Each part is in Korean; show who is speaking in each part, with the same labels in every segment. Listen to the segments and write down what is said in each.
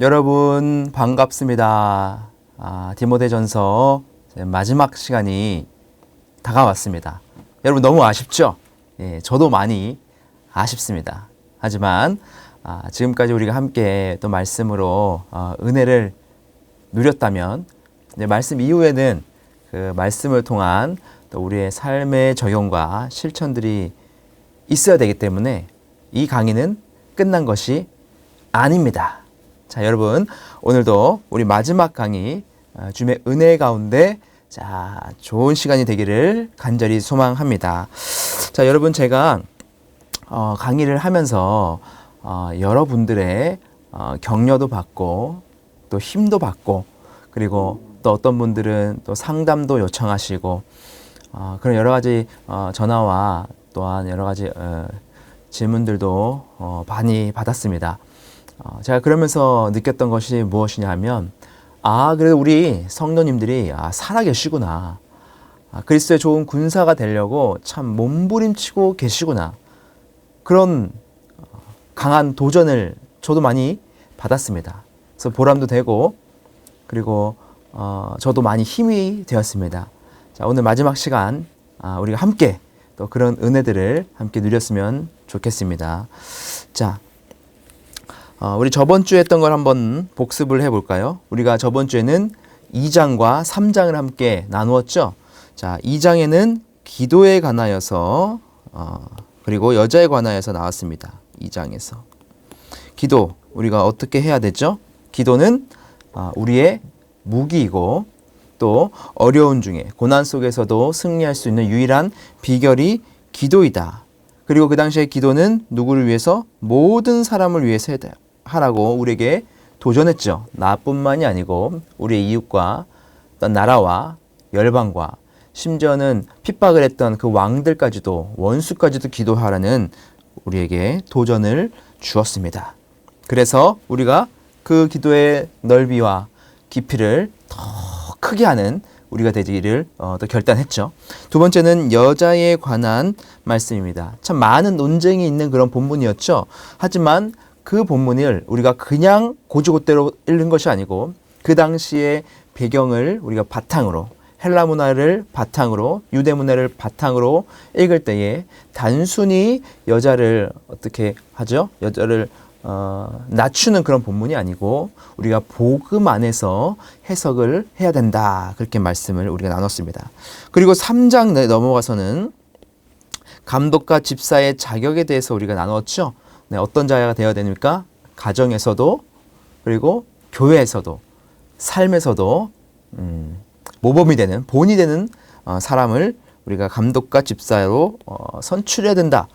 Speaker 1: 여러분 반갑습니다. 디모데전서 마지막 시간이 다가왔습니다. 여러분 너무 아쉽죠? 예, 저도 많이 아쉽습니다. 하지만 지금까지 우리가 함께 또 말씀으로 은혜를 누렸다면 말씀 이후에는 그 말씀을 통한 또 우리의 삶의 적용과 실천들이 있어야 되기 때문에 이 강의는 끝난 것이 아닙니다. 자, 여러분 오늘도 우리 마지막 강의 주님의 은혜 가운데 좋은 시간이 되기를 간절히 소망합니다. 자, 여러분 제가 강의를 하면서 여러분들의 격려도 받고 또 힘도 받고 그리고 또 어떤 분들은 또 상담도 요청하시고 그런 여러 가지 전화와 또한 여러 가지 질문들도 많이 받았습니다. 제가 그러면서 느꼈던 것이 무엇이냐 하면 그래도 우리 성도님들이 살아계시구나. 그리스도의 좋은 군사가 되려고 참 몸부림치고 계시구나. 그런 강한 도전을 저도 많이 받았습니다. 그래서 보람도 되고 그리고 저도 많이 힘이 되었습니다. 자, 오늘 마지막 시간 우리가 함께 또 그런 은혜들을 함께 누렸으면 좋겠습니다. 자, 우리 저번 주에 했던 걸 한번 복습을 해볼까요? 우리가 저번 주에는 2장과 3장을 함께 나누었죠. 자, 2장에는 기도에 관하여서 그리고 여자에 관하여서 나왔습니다. 2장에서 기도 우리가 어떻게 해야 되죠? 기도는 우리의 무기이고 또 어려운 중에 고난 속에서도 승리할 수 있는 유일한 비결이 기도이다. 그리고 그 당시에 기도는 누구를 위해서? 모든 사람을 위해서 하라고 우리에게 도전했죠. 나뿐만이 아니고 우리의 이웃과 어떤 나라와 열방과 심지어는 핍박을 했던 그 왕들까지도 원수까지도 기도하라는 우리에게 도전을 주었습니다. 그래서 우리가 그 기도의 넓이와 깊이를 더 크게 하는 우리가 되기를 또 결단했죠. 두 번째는 여자에 관한 말씀입니다. 참 많은 논쟁이 있는 그런 본문이었죠. 하지만 그 본문을 우리가 그냥 고지고대로 읽는 것이 아니고 그 당시의 배경을 우리가 바탕으로 헬라 문화를 바탕으로 유대 문화를 바탕으로 읽을 때에 단순히 여자를 어떻게 하죠? 여자를 낮추는 그런 본문이 아니고 우리가 복음 안에서 해석을 해야 된다. 그렇게 말씀을 우리가 나눴습니다. 그리고 3장 넘어가서는 감독과 집사의 자격에 대해서 우리가 나눴죠. 네, 어떤 자가 되어야 됩니까? 가정에서도 그리고 교회에서도 삶에서도 모범이 되는 본이 되는 사람을 우리가 감독과 집사로 선출해야 된다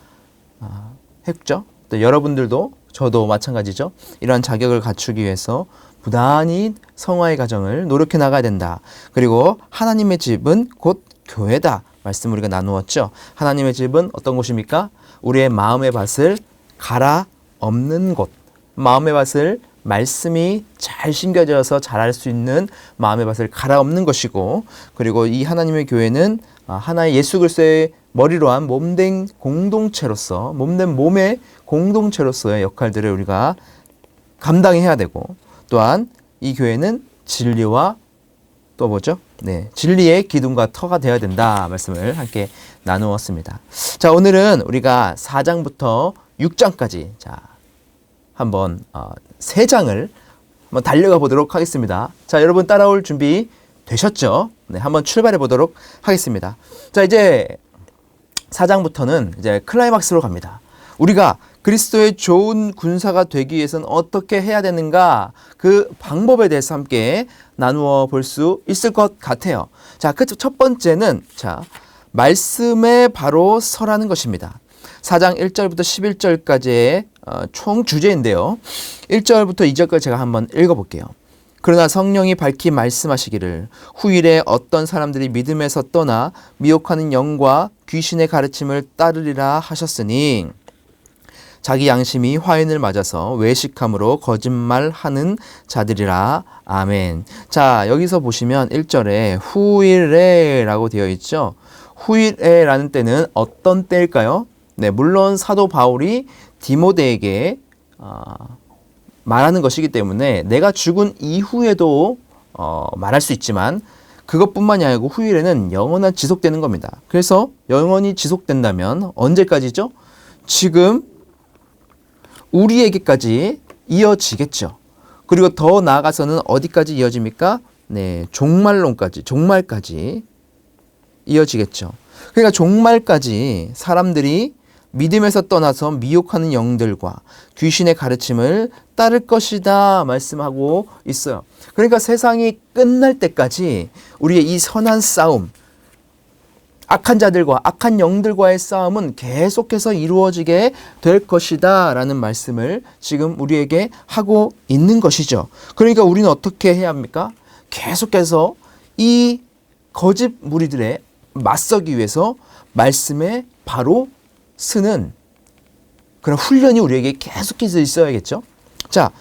Speaker 1: 했죠. 또 여러분들도 저도 마찬가지죠. 이러한 자격을 갖추기 위해서 부단히 성화의 가정을 노력해 나가야 된다. 그리고 하나님의 집은 곧 교회다. 말씀 우리가 나누었죠. 하나님의 집은 어떤 곳입니까? 우리의 마음의 밭을 갈아 엎는 곳. 마음의 밭을 말씀이 잘 심겨져서 자랄 수 있는 마음의 밭을 갈아 엎는 것이고 그리고 이 하나님의 교회는 하나의 예수 그리스도의 머리로 한 몸된 공동체로서 몸된 몸의 공동체로서의 역할들을 우리가 감당해야 되고 또한 이 교회는 진리와 또 뭐죠? 네, 진리의 기둥과 터가 되어야 된다 말씀을 함께 나누었습니다. 자, 오늘은 우리가 4장부터 6장까지 한번 3장을 한번 달려가 보도록 하겠습니다. 자, 여러분 따라올 준비 되셨죠? 네, 한번 출발해 보도록 하겠습니다. 자, 이제 4장부터는 이제 클라이막스로 갑니다. 우리가 그리스도의 좋은 군사가 되기 위해서는 어떻게 해야 되는가 그 방법에 대해서 함께 나누어 볼 수 있을 것 같아요. 자, 그 첫 번째는 말씀에 바로 서라는 것입니다. 4장 1절부터 11절까지의 총 주제인데요. 1절부터 2절까지 제가 한번 읽어볼게요. 그러나 성령이 밝히 말씀하시기를 후일에 어떤 사람들이 믿음에서 떠나 미혹하는 영과 귀신의 가르침을 따르리라 하셨으니 자기 양심이 화인을 맞아서 외식함으로 거짓말하는 자들이라. 아멘. 자, 여기서 보시면 1절에 후일에 라고 되어 있죠. 후일에 라는 때는 어떤 때일까요? 네, 물론 사도 바울이 디모데에게 말하는 것이기 때문에 내가 죽은 이후에도 말할 수 있지만 그것뿐만이 아니고 후일에는 영원한 지속되는 겁니다. 그래서 영원히 지속된다면 언제까지죠? 지금 우리에게까지 이어지겠죠. 그리고 더 나아가서는 어디까지 이어집니까? 네, 종말까지 이어지겠죠. 그러니까 종말까지 사람들이 믿음에서 떠나서 미혹하는 영들과 귀신의 가르침을 따를 것이다 말씀하고 있어요. 그러니까 세상이 끝날 때까지 우리의 이 선한 싸움, 악한 자들과 악한 영들과의 싸움은 계속해서 이루어지게 될 것이다 라는 말씀을 지금 우리에게 하고 있는 것이죠. 그러니까 우리는 어떻게 해야 합니까? 계속해서 이 거짓 무리들에 맞서기 위해서 말씀에 바로 쓰는 그런 훈련이 우리에게 계속해서 있어야겠죠. 자,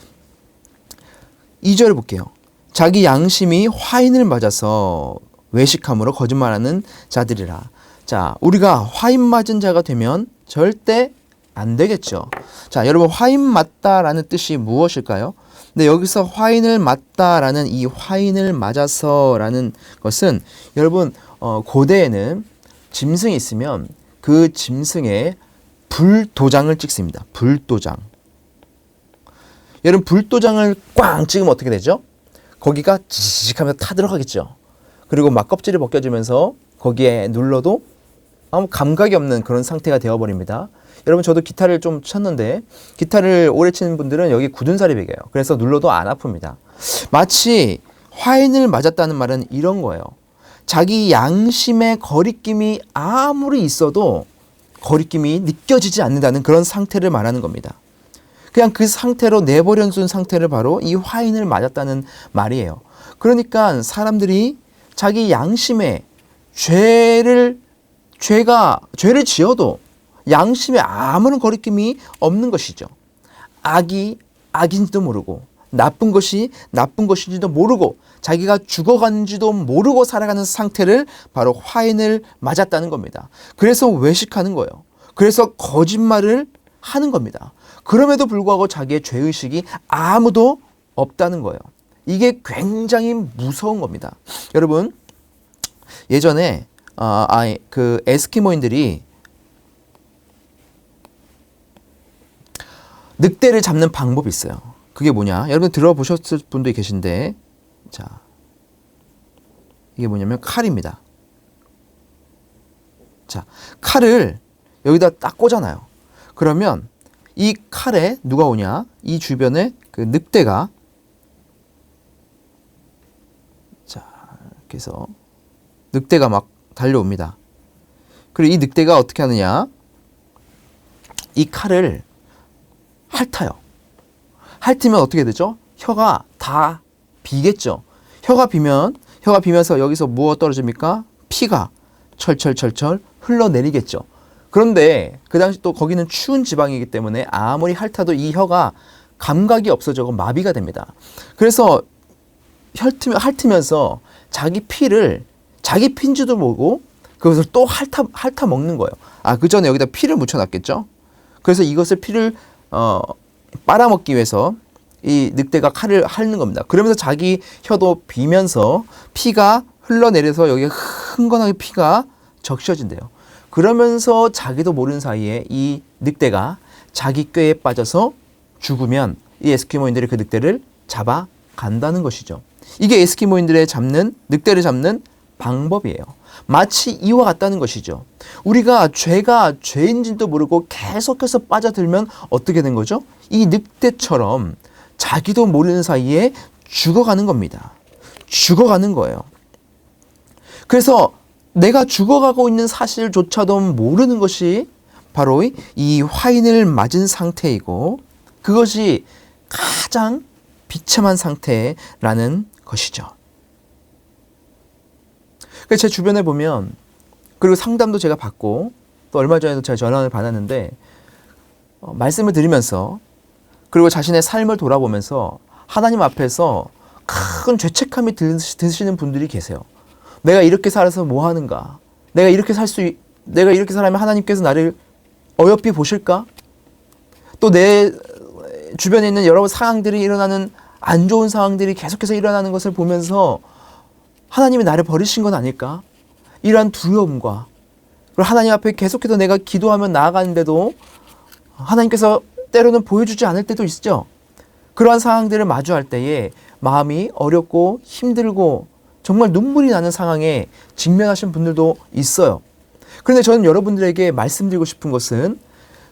Speaker 1: 2절을 볼게요. 자기 양심이 화인을 맞아서 외식함으로 거짓말하는 자들이라. 자, 우리가 화인 맞은 자가 되면 절대 안 되겠죠. 자, 여러분 화인 맞다라는 뜻이 무엇일까요? 근데 여기서 화인을 맞다라는 이 화인을 맞아서라는 것은 여러분 고대에는 짐승이 있으면 그 짐승에 불도장을 찍습니다. 불도장. 여러분 불도장을 꽝 찍으면 어떻게 되죠? 거기가 지직하면서 타들어가겠죠. 그리고 막 껍질이 벗겨지면서 거기에 눌러도 아무 감각이 없는 그런 상태가 되어버립니다. 여러분 저도 기타를 좀 쳤는데 기타를 오래 치는 분들은 여기 굳은 살이 베겨요. 그래서 눌러도 안 아픕니다. 마치 화인을 맞았다는 말은 이런 거예요. 자기 양심의 거리낌이 아무리 있어도 거리낌이 느껴지지 않는다는 그런 상태를 말하는 겁니다. 그냥 그 상태로 내버려 둔 상태를 바로 이 화인을 맞았다는 말이에요. 그러니까 사람들이 자기 양심에 죄를 지어도 양심에 아무런 거리낌이 없는 것이죠. 악이 악인지도 모르고 나쁜 것이 나쁜 것인지도 모르고 자기가 죽어가는지도 모르고 살아가는 상태를 바로 화인을 맞았다는 겁니다. 그래서 외식하는 거예요. 그래서 거짓말을 하는 겁니다. 그럼에도 불구하고 자기의 죄의식이 아무도 없다는 거예요. 이게 굉장히 무서운 겁니다. 여러분 예전에 그 에스키모인들이 늑대를 잡는 방법이 있어요. 그게 뭐냐? 여러분 들어보셨을 분도 계신데, 자, 이게 뭐냐면 칼입니다. 자, 칼을 여기다 딱 꽂아놔요. 그러면 이 칼에 누가 오냐? 이 주변에 그 늑대가, 자, 이렇게 해서 늑대가 막 달려옵니다. 그리고 이 늑대가 어떻게 하느냐? 이 칼을 핥아요. 핥으면 어떻게 되죠? 혀가 다 비겠죠. 혀가 비면서 여기서 무엇 떨어집니까? 피가 철철철철 흘러내리겠죠. 그런데 그 당시 또 거기는 추운 지방이기 때문에 아무리 핥아도 이 혀가 감각이 없어지고 마비가 됩니다. 그래서 핥으면서 자기 피를 자기 피인지도 모르고 그것을 또 핥아 먹는 거예요. 그 전에 여기다 피를 묻혀놨겠죠. 그래서 이것을 피를 빨아먹기 위해서 이 늑대가 칼을 핥는 겁니다. 그러면서 자기 혀도 비면서 피가 흘러내려서 여기에 흥건하게 피가 적셔진대요. 그러면서 자기도 모르는 사이에 이 늑대가 자기 꾀에 빠져서 죽으면 이 에스키모인들이 그 늑대를 잡아간다는 것이죠. 이게 에스키모인들의 늑대를 잡는 방법이에요. 마치 이와 같다는 것이죠. 우리가 죄가 죄인지도 모르고 계속해서 빠져들면 어떻게 된 거죠? 이 늑대처럼 자기도 모르는 사이에 죽어가는 겁니다. 죽어가는 거예요. 그래서 내가 죽어가고 있는 사실조차도 모르는 것이 바로 이 화인을 맞은 상태이고 그것이 가장 비참한 상태라는 것이죠. 제 주변에 보면 그리고 상담도 제가 받고 또 얼마 전에도 제가 전화를 받았는데 말씀을 드리면서 그리고 자신의 삶을 돌아보면서 하나님 앞에서 큰 죄책감이 드시는 분들이 계세요. 내가 이렇게 살아서 뭐 하는가? 내가 이렇게 살면 하나님께서 나를 어여삐 보실까? 또 주변에 있는 여러 상황들이 일어나는 안 좋은 상황들이 계속해서 일어나는 것을 보면서 하나님이 나를 버리신 건 아닐까? 이러한 두려움과 그리고 하나님 앞에 계속해서 내가 기도하며 나아가는데도 하나님께서 때로는 보여주지 않을 때도 있죠. 그러한 상황들을 마주할 때에 마음이 어렵고 힘들고 정말 눈물이 나는 상황에 직면하신 분들도 있어요. 그런데 저는 여러분들에게 말씀드리고 싶은 것은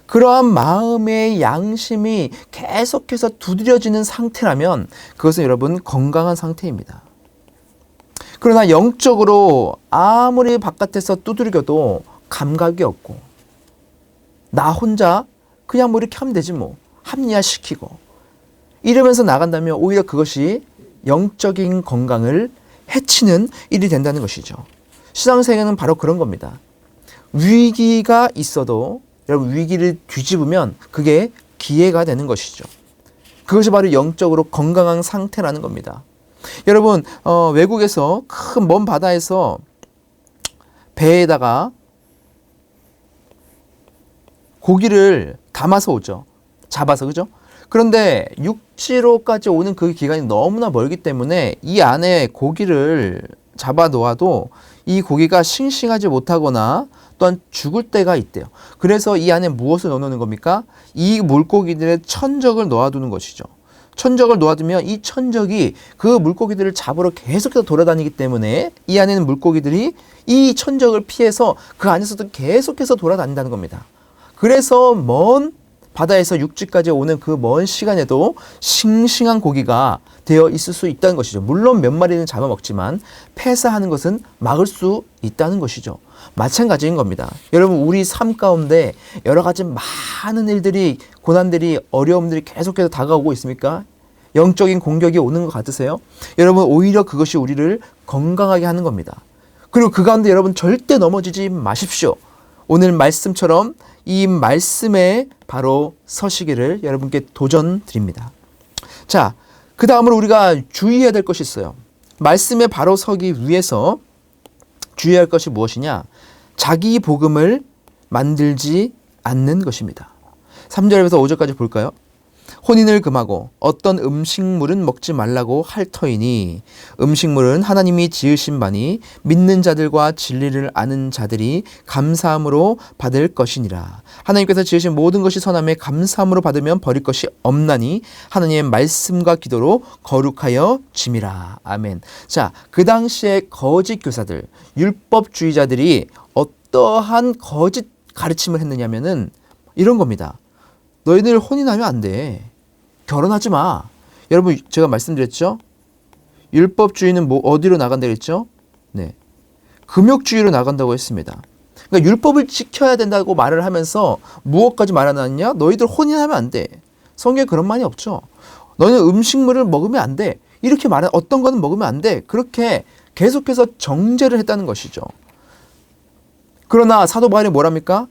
Speaker 1: 그러한 마음의 양심이 계속해서 두드려지는 상태라면 그것은 여러분 건강한 상태입니다. 그러나 영적으로 아무리 바깥에서 두드려도 감각이 없고 나 혼자 그냥 뭐 이렇게 하면 되지 뭐 합리화시키고 이러면서 나간다면 오히려 그것이 영적인 건강을 해치는 일이 된다는 것이죠. 신앙생활은 바로 그런 겁니다. 위기가 있어도 여러분 위기를 뒤집으면 그게 기회가 되는 것이죠. 그것이 바로 영적으로 건강한 상태라는 겁니다. 여러분 외국에서 큰 먼 바다에서 배에다가 고기를 담아서 오죠. 잡아서 그죠? 그런데 육지로까지 오는 그 기간이 너무나 멀기 때문에 이 안에 고기를 잡아 놓아도 이 고기가 싱싱하지 못하거나 또한 죽을 때가 있대요. 그래서 이 안에 무엇을 넣어놓는 겁니까? 이 물고기들의 천적을 놓아두는 것이죠. 천적을 놓아두면 이 천적이 그 물고기들을 잡으러 계속해서 돌아다니기 때문에 이 안에 있는 물고기들이 이 천적을 피해서 그 안에서도 계속해서 돌아다닌다는 겁니다. 그래서 먼 바다에서 육지까지 오는 그 먼 시간에도 싱싱한 고기가 되어 있을 수 있다는 것이죠. 물론 몇 마리는 잡아먹지만 폐사하는 것은 막을 수 있다는 것이죠. 마찬가지인 겁니다. 여러분 우리 삶 가운데 여러 가지 많은 일들이 고난들이 어려움들이 계속해서 다가오고 있습니까? 영적인 공격이 오는 것 같으세요? 여러분 오히려 그것이 우리를 건강하게 하는 겁니다. 그리고 그 가운데 여러분 절대 넘어지지 마십시오. 오늘 말씀처럼 이 말씀에 바로 서시기를 여러분께 도전 드립니다. 자, 그 다음으로 우리가 주의해야 될 것이 있어요. 말씀에 바로 서기 위해서 주의할 것이 무엇이냐? 자기 복음을 만들지 않는 것입니다. 3절에서 5절까지 볼까요? 혼인을 금하고 어떤 음식물은 먹지 말라고 할 터이니 음식물은 하나님이 지으신 바니 믿는 자들과 진리를 아는 자들이 감사함으로 받을 것이니라. 하나님께서 지으신 모든 것이 선함에 감사함으로 받으면 버릴 것이 없나니 하나님의 말씀과 기도로 거룩하여 짐이라. 아멘. 자, 그 당시에 거짓 교사들, 율법주의자들이 어떠한 거짓 가르침을 했느냐면은 이런 겁니다. 너희들 혼인하면 안 돼. 결혼하지 마. 여러분 제가 말씀드렸죠? 율법주의는 뭐 어디로 나간다고 했죠? 네, 금욕주의로 나간다고 했습니다. 그러니까 율법을 지켜야 된다고 말을 하면서 무엇까지 말하느냐? 너희들 혼인하면 안 돼. 성경에 그런 말이 없죠. 너희는 음식물을 먹으면 안 돼. 이렇게 말하는 어떤 거는 먹으면 안 돼. 그렇게 계속해서 정죄를 했다는 것이죠. 그러나 사도 바울이 뭐랍니까?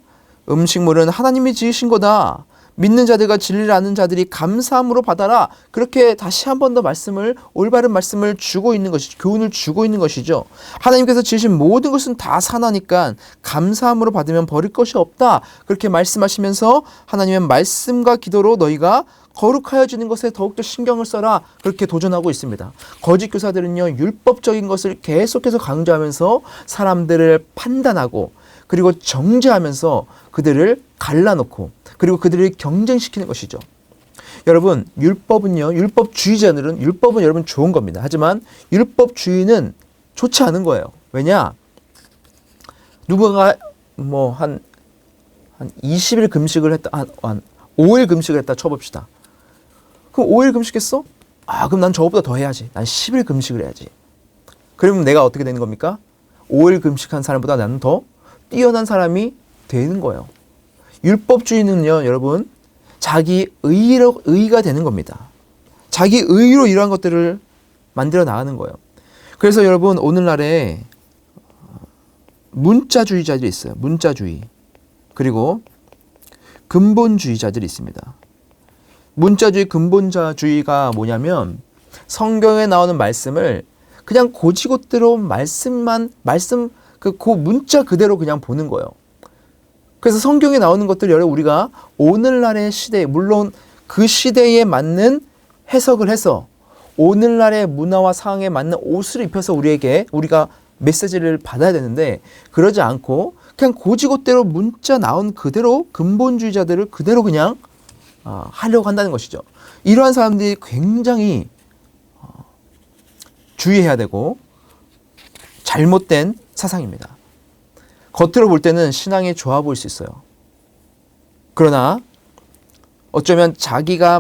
Speaker 1: 음식물은 하나님이 지으신 거다. 믿는 자들과 진리를 아는 자들이 감사함으로 받아라. 그렇게 다시 한 번 더 말씀을 올바른 말씀을 주고 있는 것이죠. 교훈을 주고 있는 것이죠. 하나님께서 지으신 모든 것은 다 선하니까 감사함으로 받으면 버릴 것이 없다. 그렇게 말씀하시면서 하나님의 말씀과 기도로 너희가 거룩하여지는 것에 더욱더 신경을 써라. 그렇게 도전하고 있습니다. 거짓 교사들은요, 율법적인 것을 계속해서 강조하면서 사람들을 판단하고 그리고 정죄하면서 그들을 갈라놓고 그리고 그들을 경쟁시키는 것이죠. 여러분 율법은요, 율법주의자들은 율법은 여러분 좋은 겁니다. 하지만 율법주의는 좋지 않은 거예요. 왜냐? 누군가 뭐 한 20일 금식을 했다, 한 5일 금식을 했다 쳐봅시다. 그럼 5일 금식했어? 아, 그럼 난 저거보다 더 해야지. 난 10일 금식을 해야지. 그러면 내가 어떻게 되는 겁니까? 5일 금식한 사람보다 나는 더 뛰어난 사람이 되는 거예요. 율법주의는요, 여러분, 자기 의가 되는 겁니다. 자기 의로 이러한 것들을 만들어 나가는 거예요. 그래서 여러분, 오늘날에 문자주의자들이 있어요. 문자주의. 그리고 근본주의자들이 있습니다. 문자주의, 근본주의가 뭐냐면 성경에 나오는 말씀을 그냥 고지고대로 그 문자 그대로 그냥 보는 거예요. 그래서 성경에 나오는 것들 여러분 우리가 오늘날의 시대에 물론 그 시대에 맞는 해석을 해서 오늘날의 문화와 상황에 맞는 옷을 입혀서 우리가 메시지를 받아야 되는데, 그러지 않고 그냥 고지고대로 문자 나온 그대로 근본주의자들을 그대로 그냥 하려고 한다는 것이죠. 이러한 사람들이 굉장히 주의해야 되고 잘못된 사상입니다. 겉으로 볼 때는 신앙이 좋아 보일 수 있어요. 그러나 어쩌면 자기가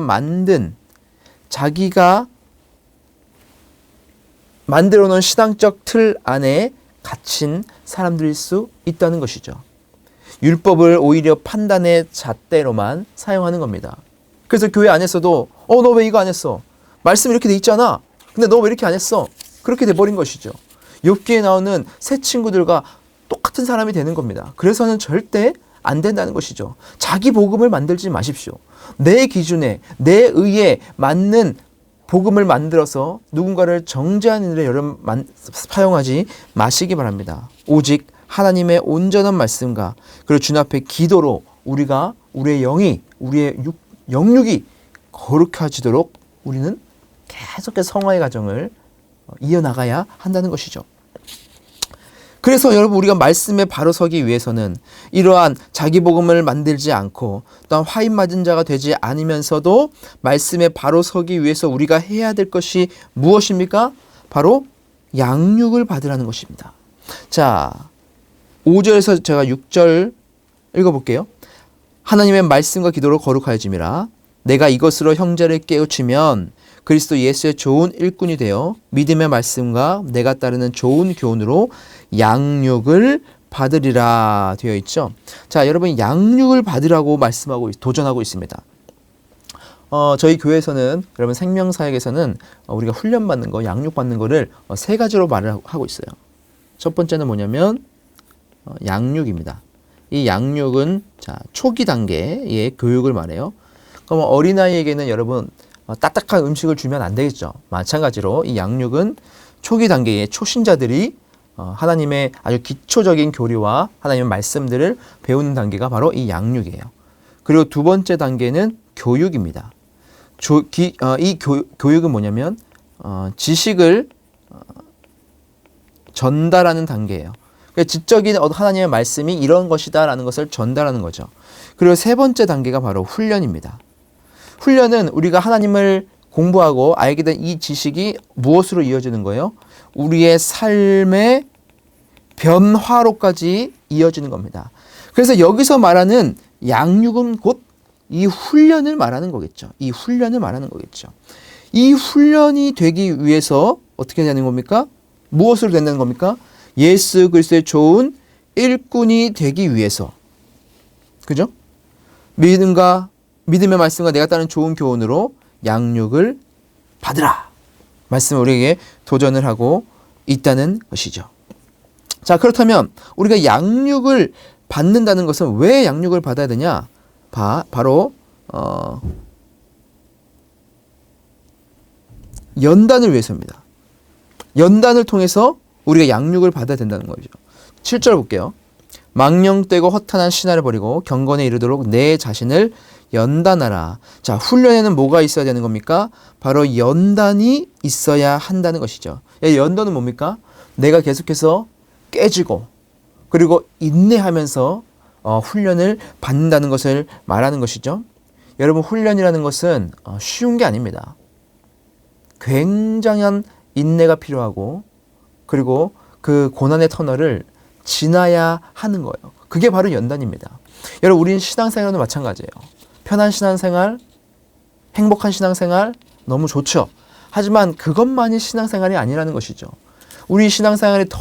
Speaker 1: 만들어 놓은 신앙적 틀 안에 갇힌 사람들일 수 있다는 것이죠. 율법을 오히려 판단의 잣대로만 사용하는 겁니다. 그래서 교회 안에서도 너 왜 이거 안 했어? 말씀 이렇게 돼 있잖아. 근데 너 왜 이렇게 안 했어? 그렇게 돼버린 것이죠. 욥기에 나오는 새 친구들과 똑같은 사람이 되는 겁니다. 그래서는 절대 안 된다는 것이죠. 자기 복음을 만들지 마십시오. 내 기준에, 내 의에 맞는 복음을 만들어서 누군가를 정죄하는 일에 여러분 사용하지 마시기 바랍니다. 오직 하나님의 온전한 말씀과 그리고 주님 앞에 기도로 우리의 영이, 우리의 영육이 거룩해지도록 우리는 계속해서 성화의 과정을 이어나가야 한다는 것이죠. 그래서 여러분, 우리가 말씀에 바로 서기 위해서는 이러한 자기 복음을 만들지 않고 또한 화인 맞은 자가 되지 않으면서도 말씀에 바로 서기 위해서 우리가 해야 될 것이 무엇입니까? 바로 양육을 받으라는 것입니다. 자, 5절에서 제가 6절 읽어볼게요. 하나님의 말씀과 기도로 거룩하여짐이라. 내가 이것으로 형제를 깨우치면 그리스도 예수의 좋은 일꾼이 되어 믿음의 말씀과 내가 따르는 좋은 교훈으로 양육을 받으리라 되어 있죠. 자, 여러분, 양육을 받으라고 도전하고 있습니다. 저희 교회에서는, 여러분, 생명사역에서는 우리가 훈련받는 거, 양육받는 거를 세 가지로 말을 하고 있어요. 첫 번째는 뭐냐면 양육입니다. 이 양육은 초기 단계의 교육을 말해요. 그럼 어린아이에게는 여러분 딱딱한 음식을 주면 안 되겠죠. 마찬가지로 이 양육은 초기 단계의 초신자들이 하나님의 아주 기초적인 교리와 하나님의 말씀들을 배우는 단계가 바로 이 양육이에요. 그리고 두 번째 단계는 교육입니다. 이 교육은 뭐냐면 지식을 전달하는 단계예요. 그러니까 지적인 하나님의 말씀이 이런 것이다라는 것을 전달하는 거죠. 그리고 세 번째 단계가 바로 훈련입니다. 훈련은 우리가 하나님을 공부하고 알게 된 이 지식이 무엇으로 이어지는 거예요? 우리의 삶의 변화로까지 이어지는 겁니다. 그래서 여기서 말하는 양육은 곧 이 훈련을 말하는 거겠죠. 이 훈련을 말하는 거겠죠. 이 훈련이 되기 위해서 어떻게 되는 겁니까? 무엇으로 된다는 겁니까? 예수 그리스도의 좋은 일꾼이 되기 위해서. 그죠? 믿음의 말씀과 내가 따르는 좋은 교훈으로 양육을 받으라. 말씀을 우리에게 도전을 하고 있다는 것이죠. 자, 그렇다면 우리가 양육을 받는다는 것은 왜 양육을 받아야 되냐? 바로 연단을 위해서입니다. 연단을 통해서 우리가 양육을 받아야 된다는 거죠. 7절 볼게요. 망령되고 허탄한 신화를 버리고 경건에 이르도록 내 자신을 연단하라. 자, 훈련에는 뭐가 있어야 되는 겁니까? 바로 연단이 있어야 한다는 것이죠. 연단은 뭡니까? 내가 계속해서 깨지고 그리고 인내하면서 훈련을 받는다는 것을 말하는 것이죠. 여러분, 훈련이라는 것은 쉬운 게 아닙니다. 굉장한 인내가 필요하고 그리고 그 고난의 터널을 지나야 하는 거예요. 그게 바로 연단입니다. 여러분, 우리는 신앙생활도 마찬가지예요. 편한 신앙생활, 행복한 신앙생활 너무 좋죠. 하지만 그것만이 신앙생활이 아니라는 것이죠. 우리 신앙생활이 더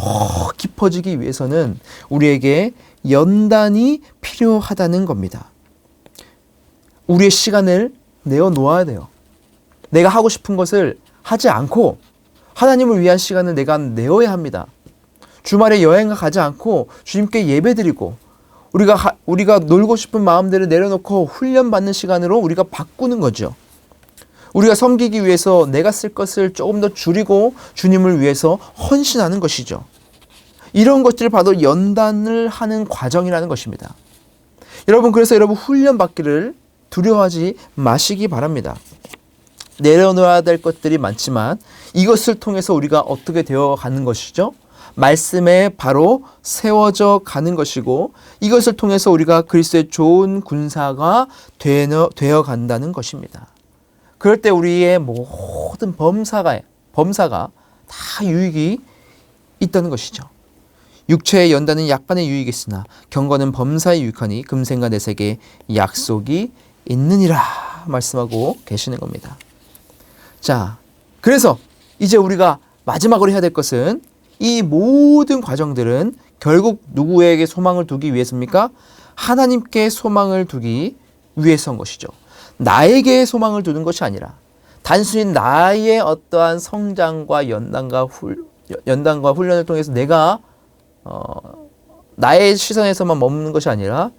Speaker 1: 깊어지기 위해서는 우리에게 연단이 필요하다는 겁니다. 우리의 시간을 내어놓아야 돼요. 내가 하고 싶은 것을 하지 않고 하나님을 위한 시간을 내가 내어야 합니다. 주말에 여행을 가지 않고 주님께 예배드리고 우리가 놀고 싶은 마음들을 내려놓고 훈련받는 시간으로 우리가 바꾸는 거죠. 우리가 섬기기 위해서 내가 쓸 것을 조금 더 줄이고 주님을 위해서 헌신하는 것이죠. 이런 것들을 봐도 연단을 하는 과정이라는 것입니다. 여러분, 그래서 여러분 훈련받기를 두려워하지 마시기 바랍니다. 내려놓아야 될 것들이 많지만 이것을 통해서 우리가 어떻게 되어 가는 것이죠? 말씀에 바로 세워져 가는 것이고 이것을 통해서 우리가 그리스도의 좋은 군사가 되어 간다는 것입니다. 그럴 때 우리의 모든 범사가 다 유익이 있다는 것이죠. 육체의 연단은 약간의 유익이 있으나 경건은 범사에 유익하니 금생과 내세계 약속이 있느니라 말씀하고 계시는 겁니다. 자, 그래서 이제 우리가 마지막으로 해야 될 것은 이 모든 과정들은 결국 누구에게 소망을 두기 위해서입니까? 하나님께 소망을 두기 위해서인 것이죠. 나에게 소망을 두는 것이 아니라 단순히 나의 어떠한 성장과 연단과 훈련을 통해서 내가 나의 시선에서만 머무는 것이 아니라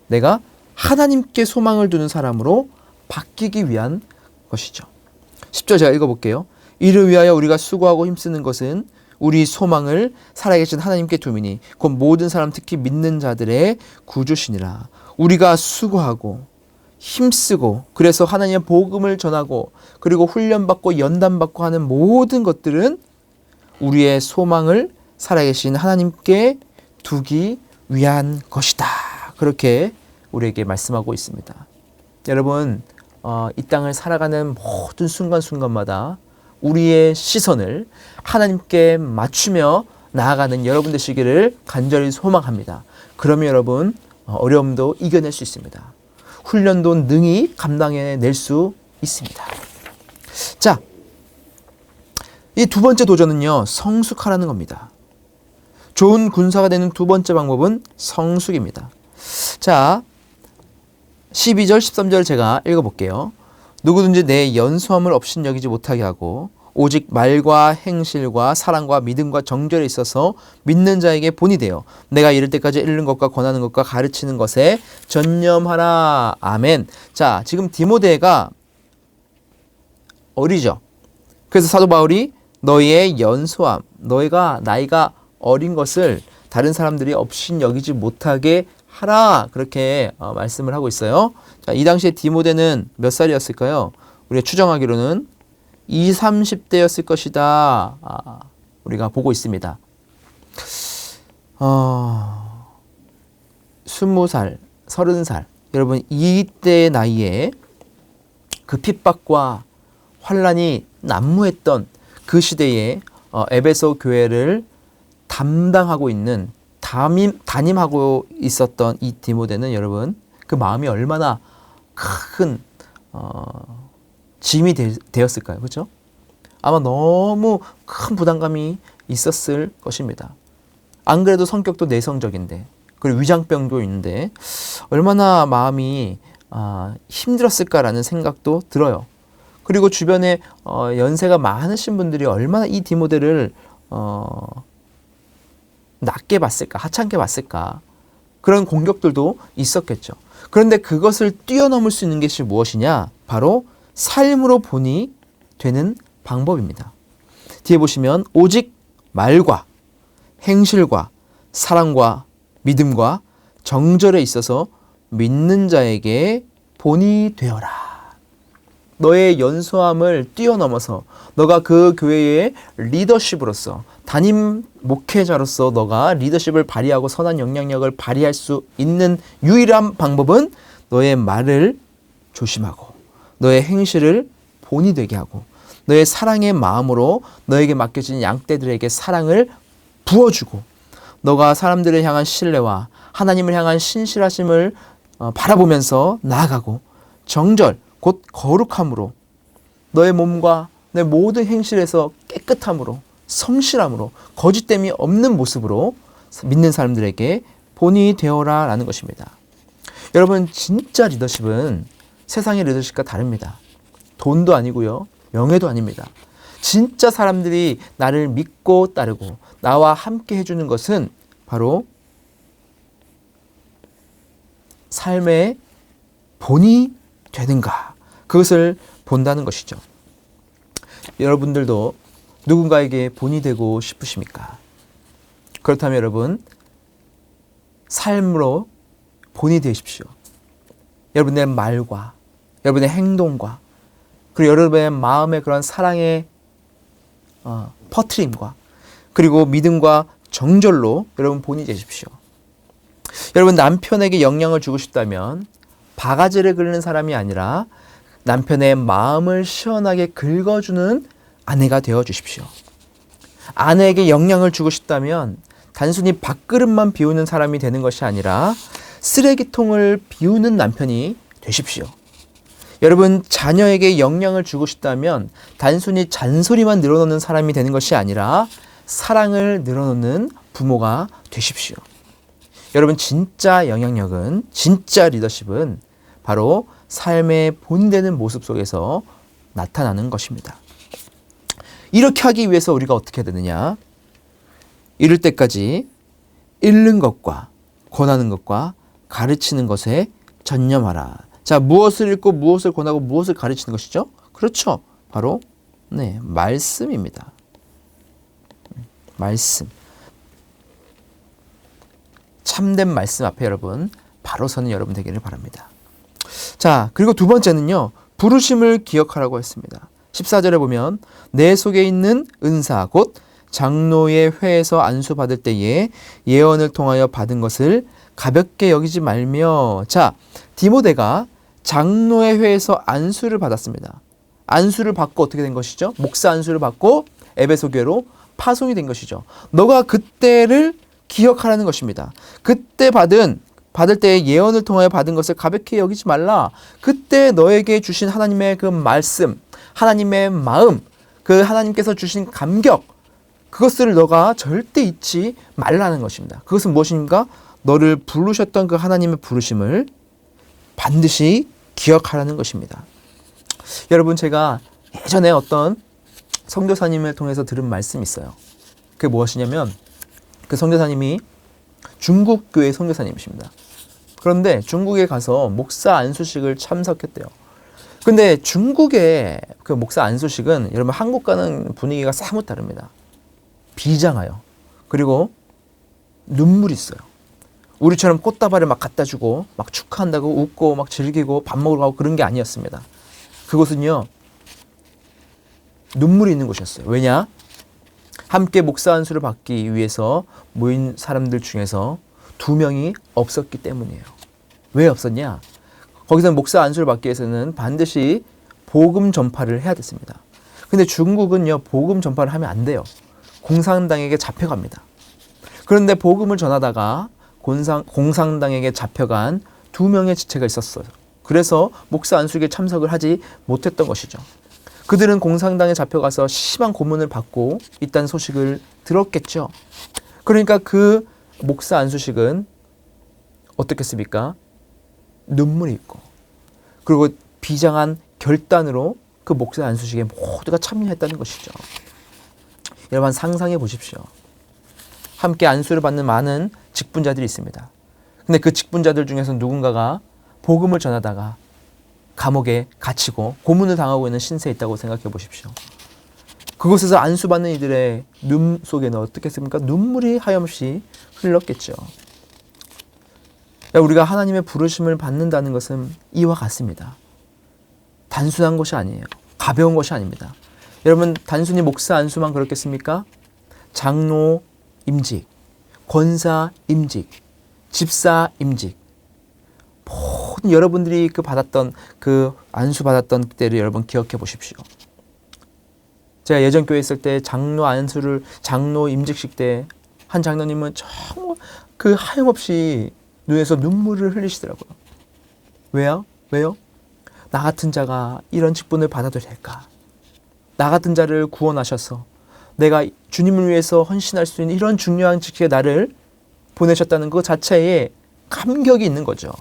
Speaker 1: 내가 하나님께 소망을 두는 사람으로 바뀌기 위한 것이죠. 10절 제가 읽어볼게요. 이를 위하여 우리가 수고하고 힘쓰는 것은 우리 소망을 살아계신 하나님께 두미니 곧 모든 사람 특히 믿는 자들의 구주시니라. 우리가 수고하고 힘쓰고 그래서 하나님의 복음을 전하고 그리고 훈련받고 연단받고 하는 모든 것들은 우리의 소망을 살아계신 하나님께 두기 위한 것이다. 그렇게 우리에게 말씀하고 있습니다. 여러분, 이 땅을 살아가는 모든 순간순간마다 우리의 시선을 하나님께 맞추며 나아가는 여러분 되시기를 간절히 소망합니다. 그러면 여러분 어려움도 이겨낼 수 있습니다. 훈련도 능히 감당해낼 수 있습니다. 자, 이 두 번째 도전은요, 성숙하라는 겁니다. 좋은 군사가 되는 두 번째 방법은 성숙입니다. 자, 12절, 13절 제가 읽어볼게요. 누구든지 내 연소함을 업신여기지 못하게 하고 오직 말과 행실과 사랑과 믿음과 정절에 있어서 믿는 자에게 본이 되어 내가 이를 때까지 이르는 것과 권하는 것과 가르치는 것에 전념하라. 아멘. 자, 지금 디모데가 어리죠. 그래서 사도 바울이 너희의 연소함, 너희가 나이가 어린 것을 다른 사람들이 업신여기지 못하게 하라. 그렇게 말씀을 하고 있어요. 자, 이 당시에 디모데는 몇 살이었을까요? 우리가 추정하기로는 20, 30대였을 것이다. 우리가 보고 있습니다. 20살, 30살. 여러분, 이때의 나이에 그 핍박과 환란이 난무했던 그 시대에 에베소 교회를 담당하고 있는 담임하고 있었던 이 디모데는 여러분 그 마음이 얼마나 큰 짐이 되었을까요? 그렇죠? 아마 너무 큰 부담감이 있었을 것입니다. 안 그래도 성격도 내성적인데 그리고 위장병도 있는데 얼마나 마음이 힘들었을까라는 생각도 들어요. 그리고 주변에 연세가 많으신 분들이 얼마나 이 디모데를 낮게 봤을까, 하찮게 봤을까, 그런 공격들도 있었겠죠. 그런데 그것을 뛰어넘을 수 있는 것이 무엇이냐? 바로 삶으로 본이 되는 방법입니다. 뒤에 보시면 오직 말과 행실과 사랑과 믿음과 정절에 있어서 믿는 자에게 본이 되어라. 너의 연소함을 뛰어넘어서 너가 그 교회의 리더십으로서 담임 목회자로서 너가 리더십을 발휘하고 선한 영향력을 발휘할 수 있는 유일한 방법은 너의 말을 조심하고 너의 행실을 본이 되게 하고 너의 사랑의 마음으로 너에게 맡겨진 양떼들에게 사랑을 부어주고 너가 사람들을 향한 신뢰와 하나님을 향한 신실하심을 바라보면서 나아가고 정절 곧 거룩함으로 너의 몸과 내 모든 행실에서 깨끗함으로 성실함으로 거짓됨이 없는 모습으로 믿는 사람들에게 본이 되어라 라는 것입니다. 여러분 진짜 리더십은 세상의 리더십과 다릅니다. 돈도 아니고요. 명예도 아닙니다. 진짜 사람들이 나를 믿고 따르고 나와 함께 해주는 것은 바로 삶의 본이 되는가 그것을 본다는 것이죠. 여러분들도 누군가에게 본이 되고 싶으십니까? 그렇다면 여러분 삶으로 본이 되십시오. 여러분의 말과 여러분의 행동과 그리고 여러분의 마음의 그런 사랑의 퍼트림과 그리고 믿음과 정절로 여러분 본이 되십시오. 여러분 남편에게 영향을 주고 싶다면 바가지를 긁는 사람이 아니라 남편의 마음을 시원하게 긁어주는 아내가 되어 주십시오. 아내에게 영향을 주고 싶다면 단순히 밥그릇만 비우는 사람이 되는 것이 아니라 쓰레기통을 비우는 남편이 되십시오. 여러분 자녀에게 영향을 주고 싶다면 단순히 잔소리만 늘어놓는 사람이 되는 것이 아니라 사랑을 늘어놓는 부모가 되십시오. 여러분 진짜 영향력은, 진짜 리더십은 바로 삶의 본되는 모습 속에서 나타나는 것입니다. 이렇게 하기 위해서 우리가 어떻게 해야 되느냐? 이를 때까지 읽는 것과 권하는 것과 가르치는 것에 전념하라. 자, 무엇을 읽고 무엇을 권하고 무엇을 가르치는 것이죠? 그렇죠. 바로 말씀입니다. 말씀. 참된 말씀 앞에 여러분 바로 서는 여러분 되기를 바랍니다. 자, 그리고 두 번째는요. 부르심을 기억하라고 했습니다. 14절에 보면 내 속에 있는 은사 곧 장로의 회에서 안수받을 때에 예언을 통하여 받은 것을 가볍게 여기지 말며. 자, 디모데가 장로의 회에서 안수를 받았습니다. 안수를 받고 어떻게 된 것이죠? 목사 안수를 받고 에베소 교회로 파송이 된 것이죠. 너가 그때를 기억하라는 것입니다. 그때 받을 때의 예언을 통하여 받은 것을 가볍게 여기지 말라. 그때 너에게 주신 하나님의 그 말씀, 하나님의 마음, 그 하나님께서 주신 감격, 그것을 너가 절대 잊지 말라는 것입니다. 그것은 무엇입니까? 너를 부르셨던 그 하나님의 부르심을 반드시 기억하라는 것입니다. 여러분 제가 예전에 어떤 선교사님을 통해서 들은 말씀이 있어요. 그게 무엇이냐면 그 선교사님이 중국 교회 선교사님이십니다. 그런데 중국에 가서 목사 안수식을 참석했대요. 근데 중국의 그 목사 안수식은 여러분 한국과는 분위기가 사뭇 다릅니다. 비장해요. 그리고 눈물이 있어요. 우리처럼 꽃다발을 막 갖다 주고 막 축하한다고 웃고 막 즐기고 밥 먹으러 가고 그런 게 아니었습니다. 그곳은요 눈물이 있는 곳이었어요. 왜냐? 함께 목사 안수를 받기 위해서 모인 사람들 중에서 2명이 없었기 때문이에요. 왜 없었냐? 거기서 목사 안수를 받기 위해서는 반드시 복음 전파를 해야 됐습니다. 근데 중국은요 복음 전파를 하면 안 돼요. 공산당에게 잡혀갑니다. 그런데 복음을 전하다가 공산당에게 잡혀간 2명의 지체가 있었어요. 그래서 목사 안수식에 참석을 하지 못했던 것이죠. 그들은 공산당에 잡혀가서 심한 고문을 받고 있다는 소식을 들었겠죠. 그러니까 그 목사 안수식은 어떻겠습니까? 눈물이 있고 그리고 비장한 결단으로 그 목사 안수식에 모두가 참여했다는 것이죠. 여러분 상상해 보십시오. 함께 안수를 받는 많은 직분자들이 있습니다. 근데 그 직분자들 중에서 누군가가 복음을 전하다가 감옥에 갇히고 고문을 당하고 있는 신세에 있다고 생각해 보십시오. 그곳에서 안수받는 이들의 눈 속에는 어떻겠습니까? 눈물이 하염없이 흘렀겠죠. 우리가 하나님의 부르심을 받는다는 것은 이와 같습니다. 단순한 것이 아니에요. 가벼운 것이 아닙니다. 여러분 단순히 목사 안수만 그렇겠습니까? 장로 임직, 권사 임직, 집사 임직, 모든 여러분들이 그 안수 받았던 때를 여러분 기억해 보십시오. 제가 예전 교회 있을 때 장로 임직식 때 한 장로님은 정말 그 하염없이 눈에서 눈물을 흘리시더라고요. 왜요? 나 같은 자가 이런 직분을 받아도 될까? 나 같은 자를 구원하셔서 내가 주님을 위해서 헌신할 수 있는 이런 중요한 직책에 나를 보내셨다는 것 자체에 감격이 있는 거죠.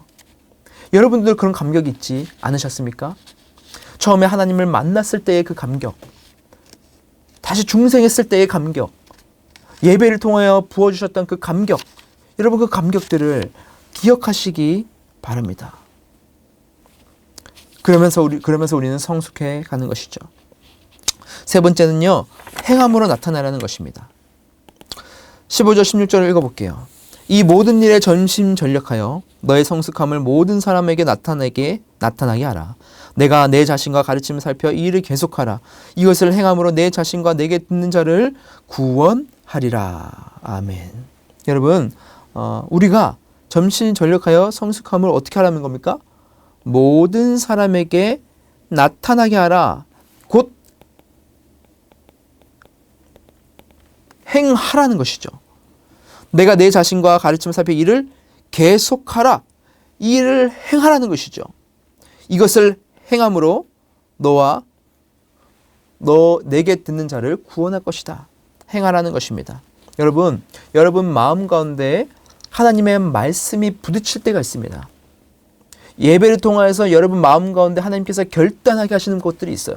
Speaker 1: 여러분들 그런 감격이 있지 않으셨습니까? 처음에 하나님을 만났을 때의 그 감격, 다시 중생했을 때의 감격, 예배를 통하여 부어주셨던 그 감격, 여러분 그 감격들을 기억하시기 바랍니다. 그러면서 우리는 성숙해 가는 것이죠. 세 번째는요, 행함으로 나타나라는 것입니다. 15절 16절을 읽어볼게요. 이 모든 일에 전심전력하여 너의 성숙함을 모든 사람에게 나타나게 하라. 내가 내 자신과 가르침을 살펴 이 일을 계속하라. 이것을 행함으로 내 자신과 내게 듣는 자를 구원하리라. 아멘. 여러분, 우리가 전심전력하여 성숙함을 어떻게 하라는 겁니까? 모든 사람에게 나타나게 하라. 곧 행하라는 것이죠. 내가 내 자신과 가르침을 살펴 이를 계속하라. 이 일을 행하라는 것이죠. 이것을 행함으로 내게 듣는 자를 구원할 것이다. 행하라는 것입니다. 여러분 마음 가운데 하나님의 말씀이 부딪힐 때가 있습니다. 예배를 통하여서 여러분 마음 가운데 하나님께서 결단하게 하시는 것들이 있어요.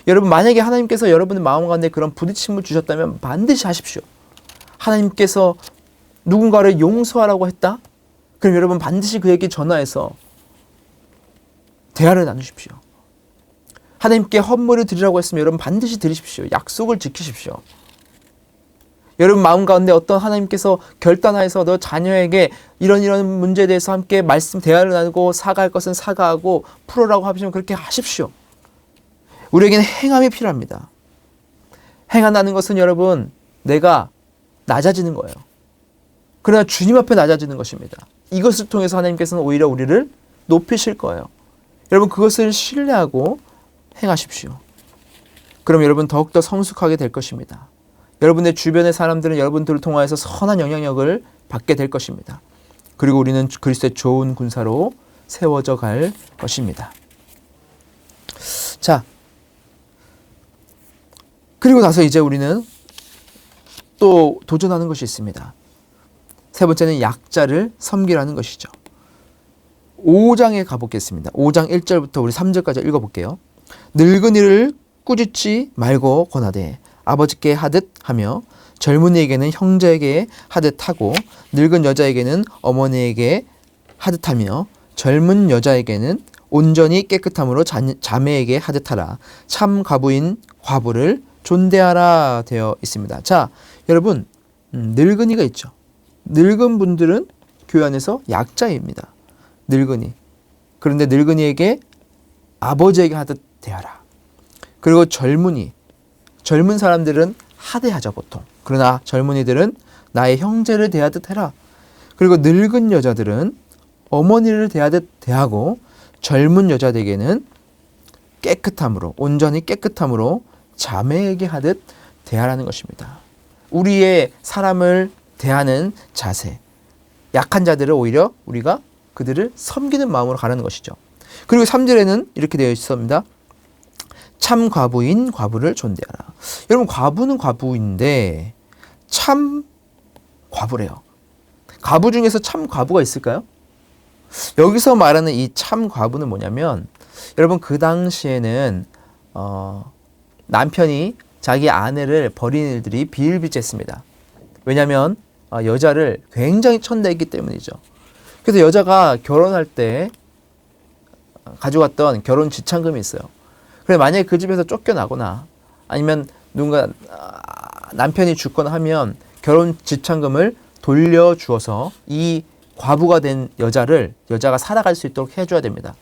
Speaker 1: 여러분 만약에 하나님께서 여러분의 마음 가운데 그런 부딪힘을 주셨다면 반드시 하십시오. 하나님께서 누군가를 용서하라고 했다? 그럼 여러분 반드시 그에게 전화해서 대화를 나누십시오. 하나님께 헌물을 드리라고 했으면 여러분 반드시 드리십시오. 약속을 지키십시오. 여러분 마음 가운데 어떤 하나님께서 결단하여서 너 자녀에게 이런 문제에 대해서 함께 대화를 나누고 사과할 것은 사과하고 풀어라고 하시면 그렇게 하십시오. 우리에게는 행함이 필요합니다. 행한다는 것은 여러분 내가 낮아지는 거예요. 그러나 주님 앞에 낮아지는 것입니다. 이것을 통해서 하나님께서는 오히려 우리를 높이실 거예요. 여러분 그것을 신뢰하고 행하십시오. 그럼 여러분 더욱더 성숙하게 될 것입니다. 여러분의 주변의 사람들은 여러분들을 통하여서 선한 영향력을 받게 될 것입니다. 그리고 우리는 그리스도의 좋은 군사로 세워져 갈 것입니다. 자, 그리고 나서 이제 우리는 또 도전하는 것이 있습니다. 세 번째는 약자를 섬기라는 것이죠. 5장에 가보겠습니다. 5장 1절부터 우리 3절까지 읽어볼게요. 늙은이를 꾸짖지 말고 권하되 아버지께 하듯 하며 젊은이에게는 형제에게 하듯 하고 늙은 여자에게는 어머니에게 하듯 하며 젊은 여자에게는 온전히 깨끗함으로 자매에게 하듯 하라. 참 과부인 과부를 존대하라 되어 있습니다. 자, 여러분 늙은이가 있죠. 늙은 분들은 교회 안에서 약자입니다. 늙은이. 그런데 늙은이에게 아버지에게 하듯 대하라. 그리고 젊은 사람들은 하대하죠 보통. 그러나 젊은이들은 나의 형제를 대하듯 해라. 그리고 늙은 여자들은 어머니를 대하듯 대하고 젊은 여자들에게는 깨끗함으로 온전히 깨끗함으로 자매에게 하듯 대하라는 것입니다. 우리의 사람을 대하는 자세, 약한 자들을 오히려 우리가 그들을 섬기는 마음으로 가라는 것이죠. 그리고 3절에는 이렇게 되어 있습니다. 참 과부인 과부를 존대하라. 여러분 과부는 과부인데 참 과부래요. 과부 중에서 참 과부가 있을까요? 여기서 말하는 이 참 과부는 뭐냐면 여러분 그 당시에는 남편이 자기 아내를 버린 일들이 비일비재했습니다. 왜냐하면 여자를 굉장히 천대했기 때문이죠. 그래서 여자가 결혼할 때 가져갔던 결혼 지참금이 있어요. 그래 만약에 그 집에서 쫓겨나거나 아니면 누군가 남편이 죽거나 하면 결혼 지참금을 돌려주어서 이 과부가 된 여자가 살아갈 수 있도록 해줘야 됩니다.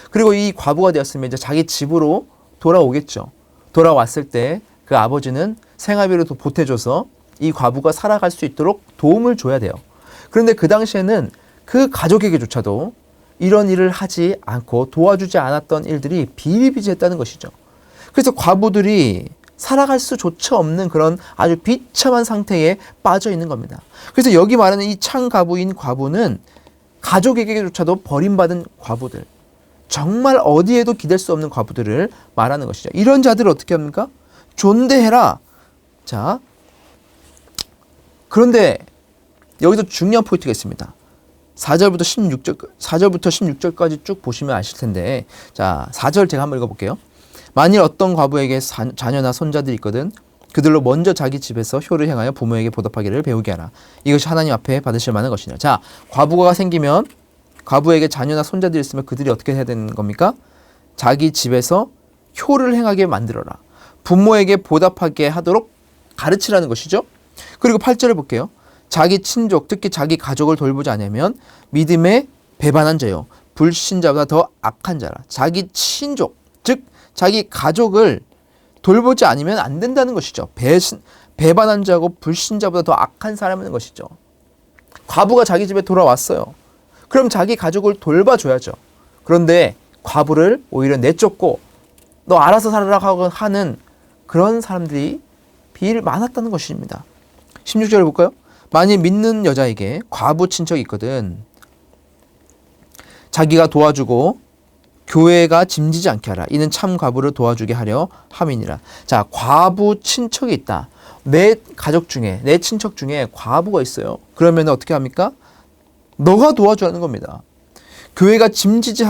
Speaker 1: 그리고 이 과부가 되었으면 이제 자기 집으로 돌아오겠죠. 돌아왔을 때 그 아버지는 생활비를 보태줘서 이 과부가 살아갈 수 있도록 도움을 줘야 돼요. 그런데 그 당시에는 그 가족에게조차도 이런 일을 하지 않고 도와주지 않았던 일들이 비일비재했다는 것이죠. 그래서 과부들이 살아갈 수조차 없는 그런 아주 비참한 상태에 빠져 있는 겁니다. 그래서 여기 말하는 이 창가부인 과부는 가족에게조차도 버림받은 과부들, 정말 어디에도 기댈 수 없는 과부들을 말하는 것이죠. 이런 자들을 어떻게 합니까? 존대해라. 자, 그런데 여기서 중요한 포인트가 있습니다. 4절부터 16절까지 쭉 보시면 아실 텐데, 자, 4절 제가 한번 읽어볼게요. 만일 어떤 과부에게 자녀나 손자들이 있거든 그들로 먼저 자기 집에서 효를 행하여 부모에게 보답하기를 배우게 하라. 이것이 하나님 앞에 받으실 만한 것이냐. 자, 과부가 생기면 과부에게 자녀나 손자들이 있으면 그들이 어떻게 해야 되는 겁니까? 자기 집에서 효를 행하게 만들어라. 부모에게 보답하게 하도록 가르치라는 것이죠. 그리고 8절을 볼게요. 자기 친족, 특히 자기 가족을 돌보지 않으면 믿음에 배반한 자요 불신자보다 더 악한 자라. 자기 친족, 즉 자기 가족을 돌보지 않으면 안 된다는 것이죠. 배반한 자고 불신자보다 더 악한 사람인 것이죠. 과부가 자기 집에 돌아왔어요. 그럼 자기 가족을 돌봐줘야죠. 그런데 과부를 오히려 내쫓고 너 알아서 살아라고 하는 그런 사람들이 비일 많았다는 것입니다. 16절을 볼까요? 만일 믿는 여자에게 과부 친척이 있거든 자기가 도와주고 교회가 짐지지 않게 하라. 이는 참 과부를 도와주게 하려 함이니라. 자, 과부 친척이 있다. 내 가족 중에, 내 친척 중에 과부가 있어요. 그러면 어떻게 합니까? 너가 도와주라는 겁니다. 교회가 짐지지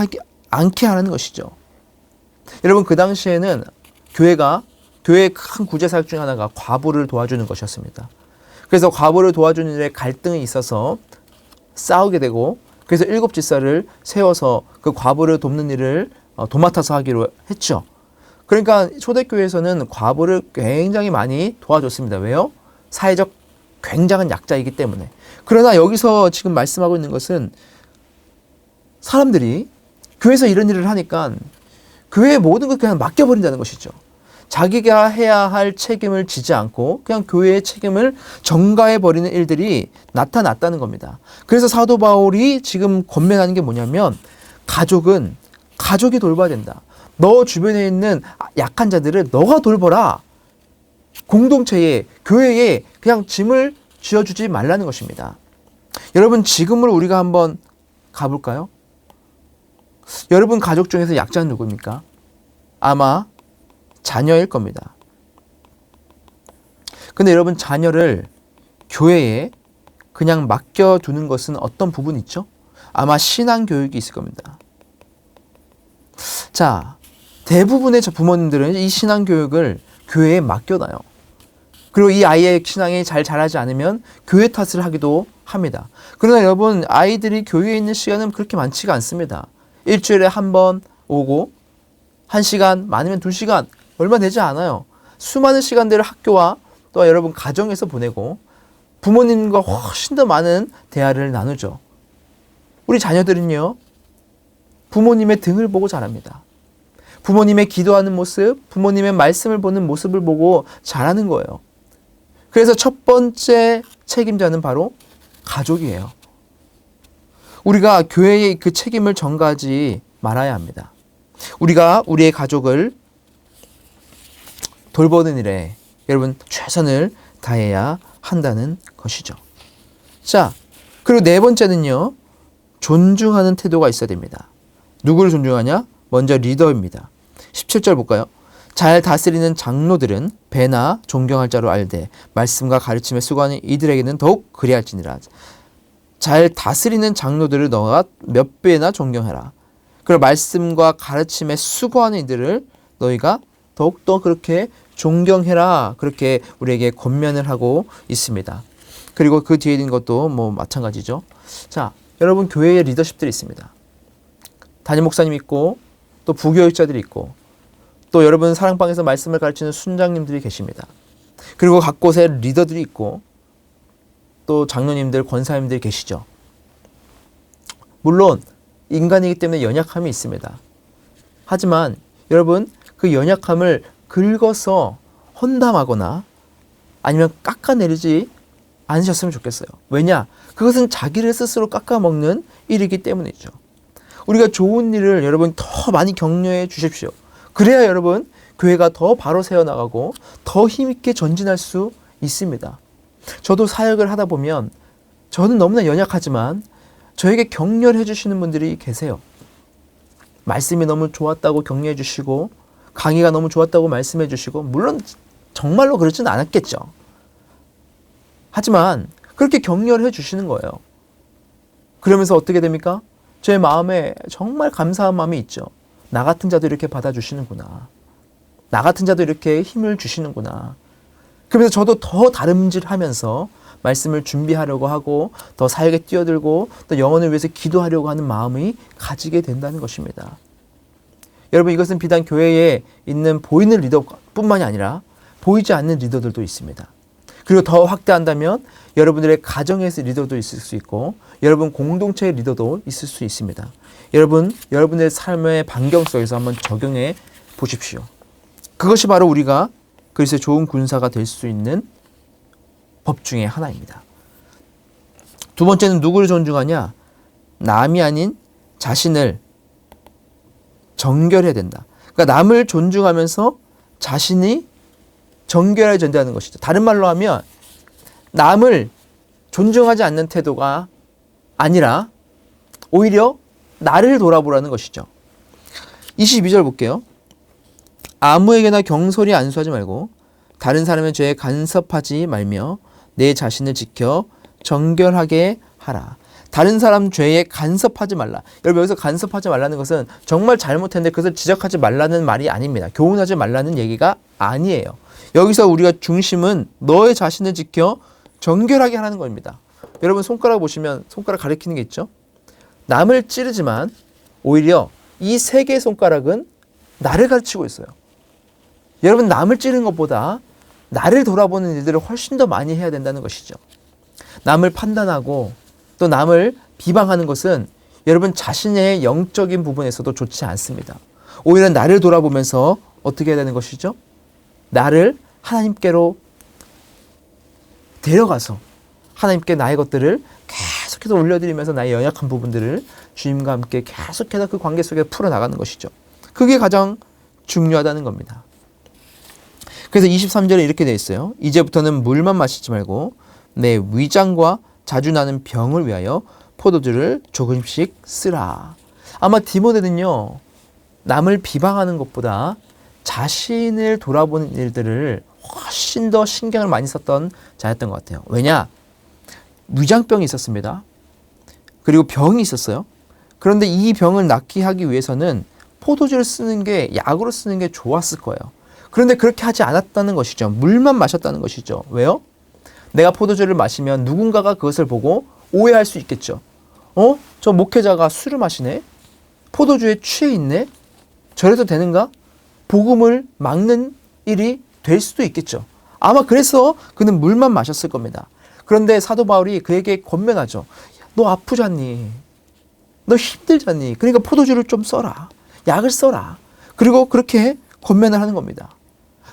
Speaker 1: 않게 하라는 것이죠. 여러분, 그 당시에는 교회의 큰 구제사역 중 하나가 과부를 도와주는 것이었습니다. 그래서 과부를 도와주는 일에 갈등이 있어서 싸우게 되고, 그래서 7집사를 세워서 그 과부를 돕는 일을 도맡아서 하기로 했죠. 그러니까 초대교회에서는 과부를 굉장히 많이 도와줬습니다. 왜요? 사회적 굉장한 약자이기 때문에. 그러나 여기서 지금 말씀하고 있는 것은 사람들이 교회에서 이런 일을 하니까 교회의 모든 걸 그냥 맡겨버린다는 것이죠. 자기가 해야 할 책임을 지지 않고 그냥 교회의 책임을 전가해버리는 일들이 나타났다는 겁니다. 그래서 사도 바울이 지금 권면하는 게 뭐냐면 가족은 가족이 돌봐야 된다. 너 주변에 있는 약한 자들을 너가 돌보라. 공동체에, 교회에 그냥 짐을 쥐어주지 말라는 것입니다. 여러분, 지금을 우리가 한번 가볼까요? 여러분 가족 중에서 약자는 누구입니까? 아마 자녀일 겁니다. 근데 여러분, 자녀를 교회에 그냥 맡겨두는 것은 어떤 부분이 있죠? 아마 신앙교육이 있을 겁니다. 자, 대부분의 부모님들은 이 신앙교육을 교회에 맡겨놔요. 그리고 이 아이의 신앙이 잘 자라지 않으면 교회 탓을 하기도 합니다. 그러나 여러분, 아이들이 교회에 있는 시간은 그렇게 많지가 않습니다. 일주일에 한 번 오고 1시간, 많으면 2시간, 얼마 되지 않아요. 수많은 시간들을 학교와 또 여러분 가정에서 보내고 부모님과 훨씬 더 많은 대화를 나누죠. 우리 자녀들은요, 부모님의 등을 보고 자랍니다. 부모님의 기도하는 모습, 부모님의 말씀을 보는 모습을 보고 자라는 거예요. 그래서 첫 번째 책임자는 바로 가족이에요. 우리가 교회의 그 책임을 전가하지 말아야 합니다. 우리가 우리의 가족을 돌보는 일에 여러분 최선을 다해야 한다는 것이죠. 자, 그리고 네 번째는요, 존중하는 태도가 있어야 됩니다. 누구를 존중하냐? 먼저 리더입니다. 17절 볼까요? 잘 다스리는 장로들은 배나 존경할 자로 알되 말씀과 가르침에 수고하는 이들에게는 더욱 그리할지니라. 잘 다스리는 장로들을 너가 몇 배나 존경해라. 그리고 말씀과 가르침에 수고하는 이들을 너희가 더욱더 그렇게 존경해라. 그렇게 우리에게 권면을 하고 있습니다. 그리고 그 뒤에 있는 것도 뭐 마찬가지죠. 자, 여러분, 교회에 리더십들이 있습니다. 담임 목사님이 있고 또 부교육자들이 있고 또 여러분 사랑방에서 말씀을 가르치는 순장님들이 계십니다. 그리고 각 곳에 리더들이 있고 또 장로님들, 권사님들이 계시죠. 물론 인간이기 때문에 연약함이 있습니다. 하지만 여러분, 그 연약함을 긁어서 헌담하거나 아니면 깎아내리지 않으셨으면 좋겠어요. 왜냐? 그것은 자기를 스스로 깎아먹는 일이기 때문이죠. 우리가 좋은 일을 여러분 더 많이 격려해 주십시오. 그래야 여러분 교회가 더 바로 세워나가고 더 힘있게 전진할 수 있습니다. 저도 사역을 하다 보면 저는 너무나 연약하지만 저에게 격려를 해주시는 분들이 계세요. 말씀이 너무 좋았다고 격려해 주시고 강의가 너무 좋았다고 말씀해 주시고, 물론 정말로 그렇지는 않았겠죠. 하지만 그렇게 격려를 해 주시는 거예요. 그러면서 어떻게 됩니까? 제 마음에 정말 감사한 마음이 있죠. 나 같은 자도 이렇게 받아주시는구나. 나 같은 자도 이렇게 힘을 주시는구나. 그러면서 저도 더 다름질하면서 말씀을 준비하려고 하고 더 사역에 뛰어들고 또 영혼을 위해서 기도하려고 하는 마음이 가지게 된다는 것입니다. 여러분, 이것은 비단 교회에 있는 보이는 리더뿐만이 아니라 보이지 않는 리더들도 있습니다. 그리고 더 확대한다면 여러분들의 가정에서 리더도 있을 수 있고 여러분 공동체의 리더도 있을 수 있습니다. 여러분의 삶의 반경 속에서 한번 적용해 보십시오. 그것이 바로 우리가 그리스도의 좋은 군사가 될 수 있는 법 중에 하나입니다. 두 번째는 누구를 존중하냐? 남이 아닌 자신을 정결해야 된다. 그러니까 남을 존중하면서 자신이 정결하게 전제하는 것이죠. 다른 말로 하면 남을 존중하지 않는 태도가 아니라 오히려 나를 돌아보라는 것이죠. 22절 볼게요. 아무에게나 경솔히 안수하지 말고 다른 사람의 죄에 간섭하지 말며 내 자신을 지켜 정결하게 하라. 다른 사람 죄에 간섭하지 말라. 여러분 여기서 간섭하지 말라는 것은 정말 잘못했는데 그것을 지적하지 말라는 말이 아닙니다. 교훈하지 말라는 얘기가 아니에요. 여기서 우리가 중심은 너의 자신을 지켜 정결하게 하라는 겁니다. 여러분 손가락 보시면 손가락 가리키는 게 있죠. 남을 찌르지만 오히려 이 세 개의 손가락은 나를 가르치고 있어요. 여러분 남을 찌르는 것보다 나를 돌아보는 일들을 훨씬 더 많이 해야 된다는 것이죠. 남을 판단하고 또 남을 비방하는 것은 여러분 자신의 영적인 부분에서도 좋지 않습니다. 오히려 나를 돌아보면서 어떻게 해야 되는 것이죠? 나를 하나님께로 데려가서 하나님께 나의 것들을 계속해서 올려드리면서 나의 연약한 부분들을 주님과 함께 계속해서 그 관계 속에 풀어나가는 것이죠. 그게 가장 중요하다는 겁니다. 그래서 23절에 이렇게 되어 있어요. 이제부터는 물만 마시지 말고 내 위장과 자주 나는 병을 위하여 포도주를 조금씩 쓰라. 아마 디모데는요, 남을 비방하는 것보다 자신을 돌아보는 일들을 훨씬 더 신경을 많이 썼던 자였던 것 같아요. 왜냐? 위장병이 있었습니다. 그리고 병이 있었어요. 그런데 이 병을 낫게 하기 위해서는 포도주를 쓰는 게, 약으로 쓰는 게 좋았을 거예요. 그런데 그렇게 하지 않았다는 것이죠. 물만 마셨다는 것이죠. 왜요? 내가 포도주를 마시면 누군가가 그것을 보고 오해할 수 있겠죠. 저 목회자가 술을 마시네? 포도주에 취해 있네? 저래도 되는가? 복음을 막는 일이 될 수도 있겠죠. 아마 그래서 그는 물만 마셨을 겁니다. 그런데 사도 바울이 그에게 권면하죠. 너 아프잖니? 너 힘들잖니? 그러니까 포도주를 좀 써라. 약을 써라. 그리고 그렇게 권면을 하는 겁니다.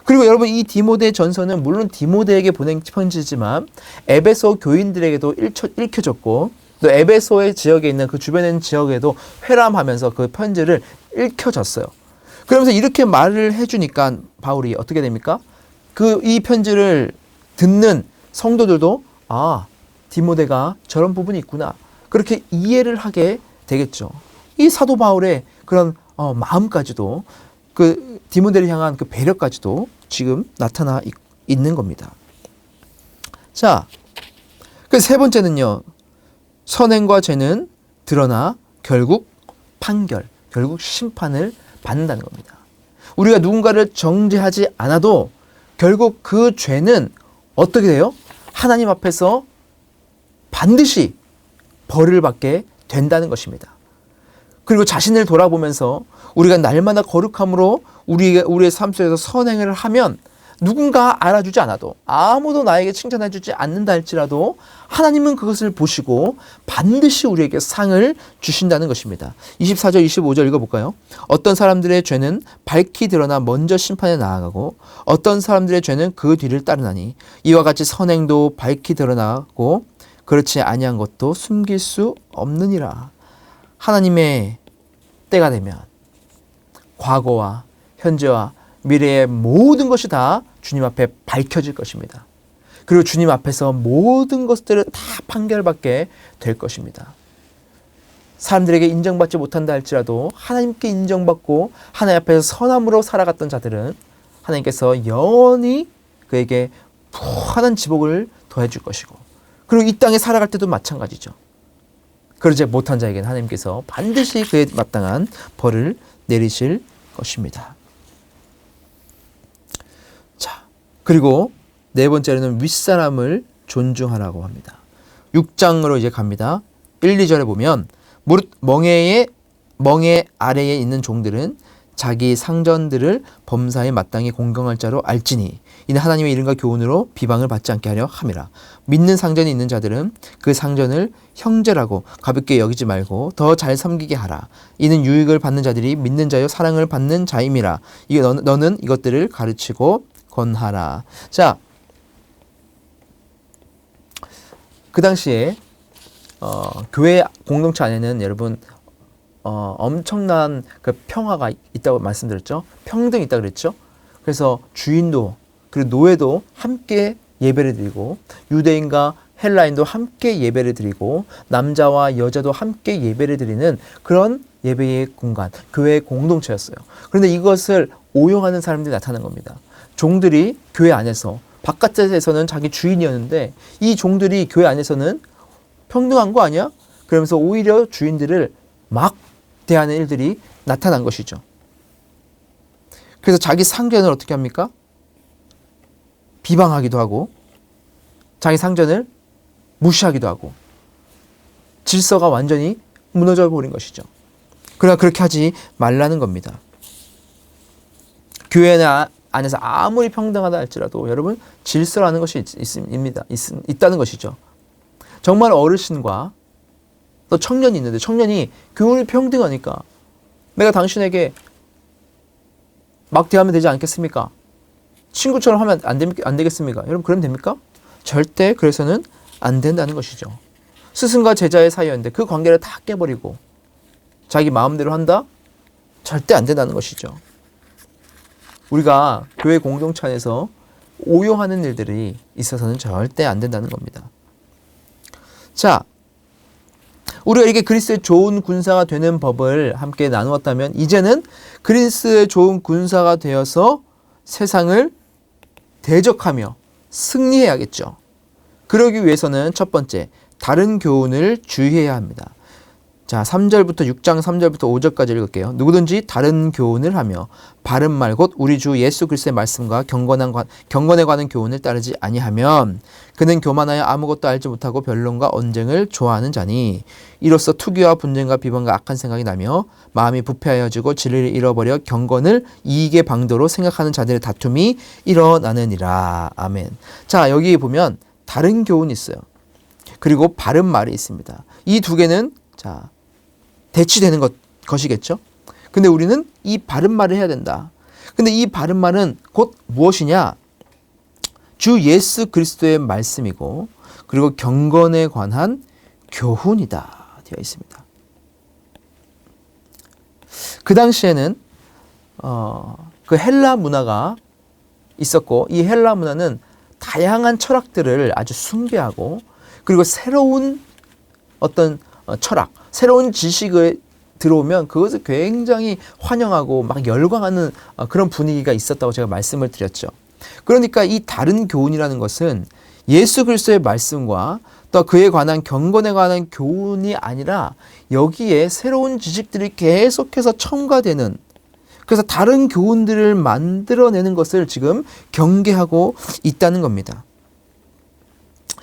Speaker 1: 그리고 여러분 이 디모데 전서는 물론 디모데에게 보낸 편지지만 에베소 교인들에게도 읽혀졌고 또 에베소의 지역에 있는 그 주변에 있는 지역에도 회람하면서 그 편지를 읽혀졌어요. 그러면서 이렇게 말을 해주니까 바울이 어떻게 됩니까? 이 편지를 듣는 성도들도 디모데가 저런 부분이 있구나. 그렇게 이해를 하게 되겠죠. 이 사도 바울의 그런 마음까지도 그 디모데를 향한 그 배려까지도 지금 나타나 있는 겁니다. 자, 그 세 번째는요. 선행과 죄는 드러나 결국 판결, 결국 심판을 받는다는 겁니다. 우리가 누군가를 정죄하지 않아도 결국 그 죄는 어떻게 돼요? 하나님 앞에서 반드시 벌을 받게 된다는 것입니다. 그리고 자신을 돌아보면서 우리가 날마다 거룩함으로 우리의 삶 속에서 선행을 하면 누군가 알아주지 않아도 아무도 나에게 칭찬해주지 않는다 할지라도 하나님은 그것을 보시고 반드시 우리에게 상을 주신다는 것입니다. 24절 25절 읽어볼까요? 어떤 사람들의 죄는 밝히 드러나 먼저 심판에 나아가고 어떤 사람들의 죄는 그 뒤를 따르나니 이와 같이 선행도 밝히 드러나고 그렇지 아니한 것도 숨길 수 없느니라. 하나님의 때가 되면 과거와 현재와 미래의 모든 것이 다 주님 앞에 밝혀질 것입니다. 그리고 주님 앞에서 모든 것들을 다 판결받게 될 것입니다. 사람들에게 인정받지 못한다 할지라도 하나님께 인정받고 하나님 앞에서 선함으로 살아갔던 자들은 하나님께서 영원히 그에게 무한한 지복을 더해 줄 것이고 그리고 이 땅에 살아갈 때도 마찬가지죠. 그러지 못한 자에게는 하나님께서 반드시 그에 마땅한 벌을 내리실 것입니다. 자, 그리고 네 번째로는 윗사람을 존중하라고 합니다. 6장으로 이제 갑니다. 1, 2절에 보면 무릇 멍에 아래에 있는 종들은 자기 상전들을 범사에 마땅히 공경할 자로 알지니 이는 하나님의 이름과 교훈으로 비방을 받지 않게 하려 함이라. 믿는 상전이 있는 자들은 그 상전을 형제라고 가볍게 여기지 말고 더 잘 섬기게 하라. 이는 유익을 받는 자들이 믿는 자여 사랑을 받는 자임이라. 이게 너는 이것들을 가르치고 권하라. 자, 그 당시에 교회 공동체 안에는 여러분 엄청난 그 평화가 있다고 말씀드렸죠. 평등이 있다고 그랬죠. 그래서 주인도 그리고 노예도 함께 예배를 드리고 유대인과 헬라인도 함께 예배를 드리고 남자와 여자도 함께 예배를 드리는 그런 예배의 공간, 교회의 공동체였어요. 그런데 이것을 오용하는 사람들이 나타난 겁니다. 종들이 교회 안에서 바깥에서는 자기 주인이었는데 이 종들이 교회 안에서는 평등한 거 아니야? 그러면서 오히려 주인들을 막 대하는 일들이 나타난 것이죠. 그래서 자기 상전을 어떻게 합니까? 비방하기도 하고 자기 상전을 무시하기도 하고 질서가 완전히 무너져 버린 것이죠. 그러나 그렇게 하지 말라는 겁니다. 교회 안에서 아무리 평등하다 할지라도 여러분 질서라는 것이 있다는 것이죠. 정말 어르신과 또 청년이 있는데 청년이 교훈이 평등하니까 내가 당신에게 막 대하면 되지 않겠습니까? 친구처럼 하면 안 되겠습니까? 여러분 그러면 됩니까? 절대 그래서는 안 된다는 것이죠. 스승과 제자의 사이였는데 그 관계를 다 깨버리고 자기 마음대로 한다? 절대 안 된다는 것이죠. 우리가 교회 공동체 안에서 오용하는 일들이 있어서는 절대 안 된다는 겁니다. 자, 우리가 이렇게 그리스도의 좋은 군사가 되는 법을 함께 나누었다면 이제는 그리스도의 좋은 군사가 되어서 세상을 대적하며 승리해야겠죠. 그러기 위해서는 첫 번째, 다른 교훈을 주의해야 합니다. 자, 3절부터 6장 3절부터 5절까지 읽을게요. 누구든지 다른 교훈을 하며 바른 말 곧 우리 주 예수 그리스도의 말씀과 경건에 관한 교훈을 따르지 아니하면 그는 교만하여 아무것도 알지 못하고 변론과 언쟁을 좋아하는 자니 이로써 투기와 분쟁과 비방과 악한 생각이 나며 마음이 부패하여지고 진리를 잃어버려 경건을 이익의 방도로 생각하는 자들의 다툼이 일어나느니라. 아멘. 자, 여기 보면 다른 교훈이 있어요. 그리고 바른 말이 있습니다. 이 두 개는 자, 대치되는 것이겠죠. 근데 우리는 이 바른 말을 해야 된다. 근데 이 바른 말은 곧 무엇이냐? 주 예수 그리스도의 말씀이고 그리고 경건에 관한 교훈이다 되어 있습니다. 그 당시에는 그 헬라 문화가 있었고 이 헬라 문화는 다양한 철학들을 아주 숭배하고 그리고 새로운 어떤 철학, 새로운 지식을 들어오면 그것을 굉장히 환영하고 막 열광하는 그런 분위기가 있었다고 제가 말씀을 드렸죠. 그러니까 이 다른 교훈이라는 것은 예수 그리스도의 말씀과 또 그에 관한 경건에 관한 교훈이 아니라 여기에 새로운 지식들이 계속해서 첨가되는 그래서 다른 교훈들을 만들어내는 것을 지금 경계하고 있다는 겁니다.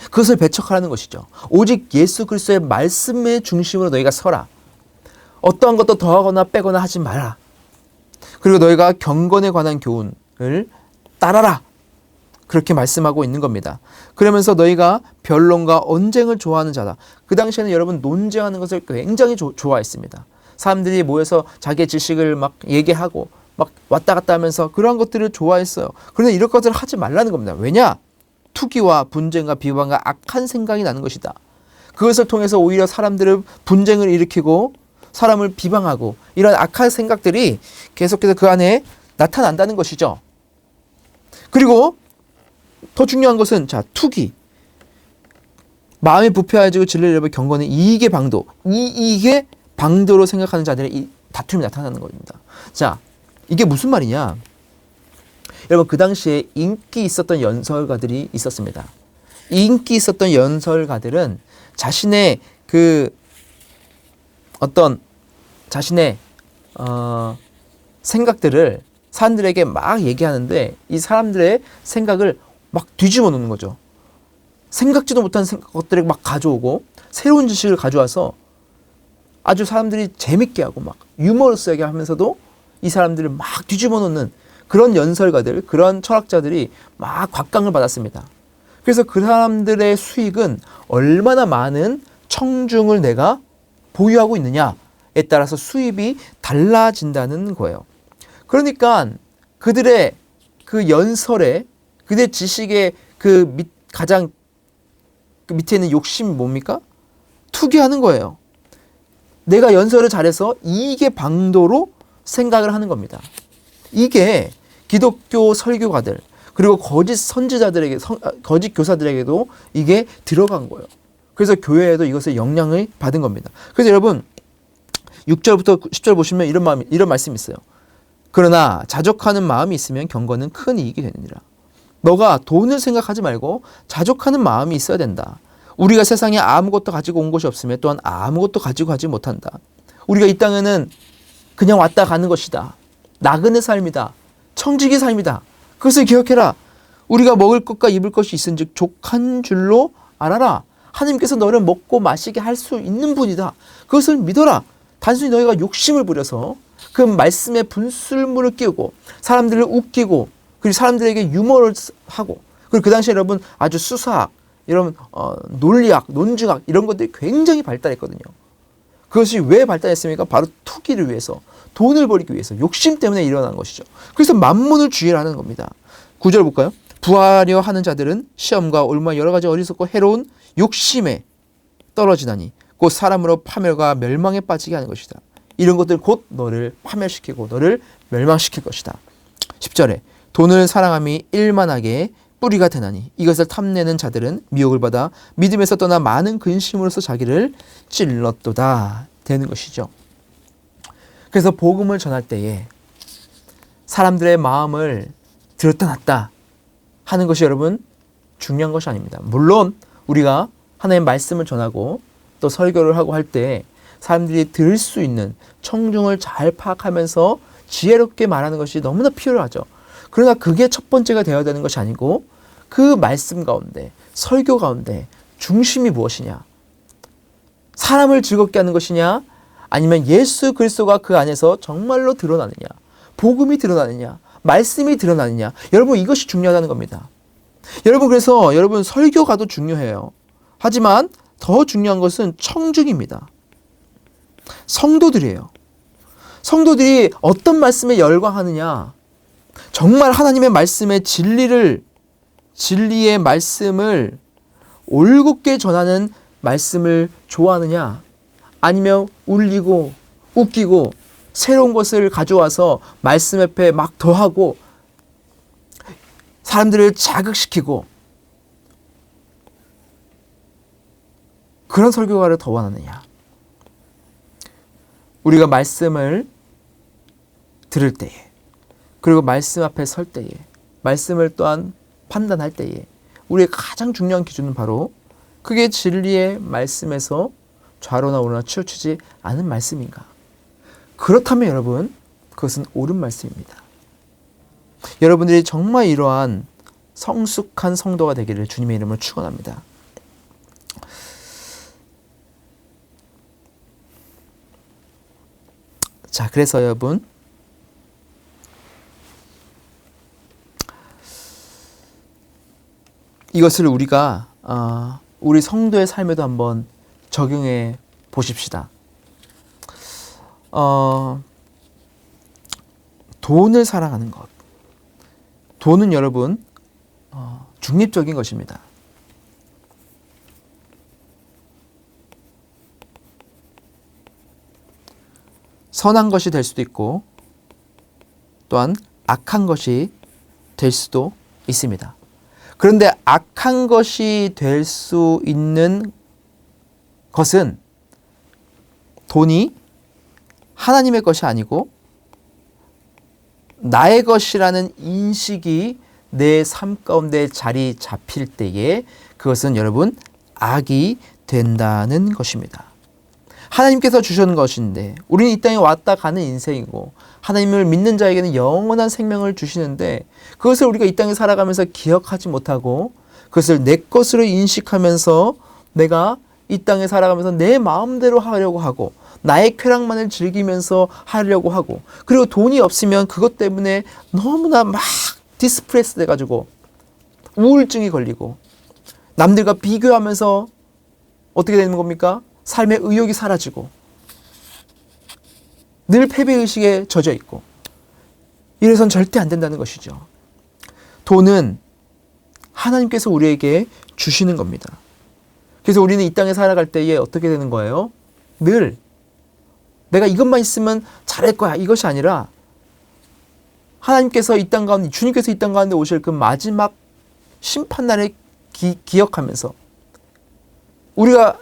Speaker 1: 그것을 배척하라는 것이죠. 오직 예수 그리스도의 말씀의 중심으로 너희가 서라. 어떠한 것도 더하거나 빼거나 하지 마라. 그리고 너희가 경건에 관한 교훈을 따라라. 그렇게 말씀하고 있는 겁니다. 그러면서 너희가 변론과 언쟁을 좋아하는 자다. 그 당시에는 여러분 논쟁하는 것을 굉장히 좋아했습니다. 사람들이 모여서 자기의 지식을 막 얘기하고 막 왔다 갔다 하면서 그러한 것들을 좋아했어요. 그런데 이런 것을 하지 말라는 겁니다. 왜냐? 투기와 분쟁과 비방과 악한 생각이 나는 것이다. 그것을 통해서 오히려 사람들을 분쟁을 일으키고 사람을 비방하고 이런 악한 생각들이 계속해서 그 안에 나타난다는 것이죠. 그리고 더 중요한 것은 자, 투기. 마음이 부패해지고 진리를 잃어버린 경건은 이익의 방도. 이 이익의 방도로 생각하는 자들의 이 다툼이 나타나는 겁니다. 자, 이게 무슨 말이냐? 여러분 그 당시에 인기 있었던 연설가들이 있었습니다. 인기 있었던 연설가들은 자신의 그 어떤 자신의 생각들을 사람들에게 막 얘기하는데 이 사람들의 생각을 막 뒤집어 놓는 거죠. 생각지도 못한 것들을 막 가져오고 새로운 지식을 가져와서 아주 사람들이 재밌게 하고 막 유머러스하게 하면서도 이 사람들을 막 뒤집어 놓는 그런 연설가들, 그런 철학자들이 막 곽강을 받았습니다. 그래서 그 사람들의 수익은 얼마나 많은 청중을 내가 보유하고 있느냐에 따라서 수입이 달라진다는 거예요. 그러니까 그들의 그 연설에, 그들의 지식의 가장 그 밑에 있는 욕심이 뭡니까? 투기하는 거예요. 내가 연설을 잘해서 이익의 방도로 생각을 하는 겁니다. 이게 기독교 설교가들, 그리고 거짓 선지자들에게, 거짓 교사들에게도 이게 들어간 거예요. 그래서 교회에도 이것의 영향을 받은 겁니다. 그래서 여러분 6절부터 10절 보시면 이런 말씀이 있어요. 그러나 자족하는 마음이 있으면 경건은 큰 이익이 되느니라. 너가 돈을 생각하지 말고 자족하는 마음이 있어야 된다. 우리가 세상에 아무것도 가지고 온 것이 없으며 또한 아무것도 가지고 가지 못한다. 우리가 이 땅에는 그냥 왔다 가는 것이다. 나그네 삶이다. 청지기 삶이다. 그것을 기억해라. 우리가 먹을 것과 입을 것이 있은즉 족한 줄로 알아라. 하나님께서 너를 먹고 마시게 할 수 있는 분이다. 그것을 믿어라. 단순히 너희가 욕심을 부려서 그 말씀에 분술물을 끼우고 사람들을 웃기고 그리고 사람들에게 유머를 하고, 그리고 그 당시에 여러분 아주 수사학, 이런 논리학, 논증학 이런 것들이 굉장히 발달했거든요. 그것이 왜 발달했습니까? 바로 투기를 위해서, 돈을 벌이기 위해서, 욕심 때문에 일어난 것이죠. 그래서 만문을 주의하는 겁니다. 9절 볼까요? 부하려 하는 자들은 시험과 올무와 여러 가지 어리석고 해로운 욕심에 떨어지다니 곧 사람으로 파멸과 멸망에 빠지게 하는 것이다. 이런 것들 곧 너를 파멸시키고 너를 멸망시킬 것이다. 10절에 돈을 사랑함이 일만하게 뿌리가 되나니 이것을 탐내는 자들은 미혹을 받아 믿음에서 떠나 많은 근심으로서 자기를 찔렀도다 되는 것이죠. 그래서 복음을 전할 때에 사람들의 마음을 들었다 놨다 하는 것이 여러분 중요한 것이 아닙니다. 물론 우리가 하나님의 말씀을 전하고 또 설교를 하고 할 때 사람들이 들을 수 있는 청중을 잘 파악하면서 지혜롭게 말하는 것이 너무나 필요하죠. 그러나 그게 첫 번째가 되어야 되는 것이 아니고 그 말씀 가운데, 설교 가운데 중심이 무엇이냐? 사람을 즐겁게 하는 것이냐? 아니면 예수 그리스도가 그 안에서 정말로 드러나느냐? 복음이 드러나느냐? 말씀이 드러나느냐? 여러분 이것이 중요하다는 겁니다. 여러분 그래서 여러분 설교가도 중요해요. 하지만 더 중요한 것은 청중입니다. 성도들이에요. 성도들이 어떤 말씀에 열광하느냐? 정말 하나님의 말씀의 진리의 말씀을 올곧게 전하는 말씀을 좋아하느냐? 아니면 울리고 웃기고 새로운 것을 가져와서 말씀 옆에 막 더하고 사람들을 자극시키고 그런 설교가를 더 원하느냐? 우리가 말씀을 들을 때에, 그리고 말씀 앞에 설 때에, 말씀을 또한 판단할 때에 우리의 가장 중요한 기준은 바로 그게 진리의 말씀에서 좌로나 우로나 치우치지 않은 말씀인가? 그렇다면 여러분 그것은 옳은 말씀입니다. 여러분들이 정말 이러한 성숙한 성도가 되기를 주님의 이름으로 축원합니다. 자, 그래서 여러분 이것을 우리가 우리 성도의 삶에도 한번 적용해 보십시다. 돈을 사랑하는 것. 돈은 여러분 중립적인 것입니다. 선한 것이 될 수도 있고 또한 악한 것이 될 수도 있습니다. 그런데 악한 것이 될 수 있는 것은 돈이 하나님의 것이 아니고 나의 것이라는 인식이 내 삶 가운데 자리 잡힐 때에 그것은 여러분 악이 된다는 것입니다. 하나님께서 주신 것인데 우리는 이 땅에 왔다 가는 인생이고 하나님을 믿는 자에게는 영원한 생명을 주시는데 그것을 우리가 이 땅에 살아가면서 기억하지 못하고 그것을 내 것으로 인식하면서 내가 이 땅에 살아가면서 내 마음대로 하려고 하고 나의 쾌락만을 즐기면서 하려고 하고, 그리고 돈이 없으면 그것 때문에 너무나 막 디스프레스 돼가지고 우울증이 걸리고, 남들과 비교하면서 어떻게 되는 겁니까? 삶의 의욕이 사라지고 늘 패배의식에 젖어 있고, 이래선 절대 안 된다는 것이죠. 돈은 하나님께서 우리에게 주시는 겁니다. 그래서 우리는 이 땅에 살아갈 때에 어떻게 되는 거예요? 늘 내가 이것만 있으면 잘할 거야, 이것이 아니라 하나님께서 이 땅 가운데, 주님께서 이 땅 가운데 오실 그 마지막 심판날을 기억하면서, 우리가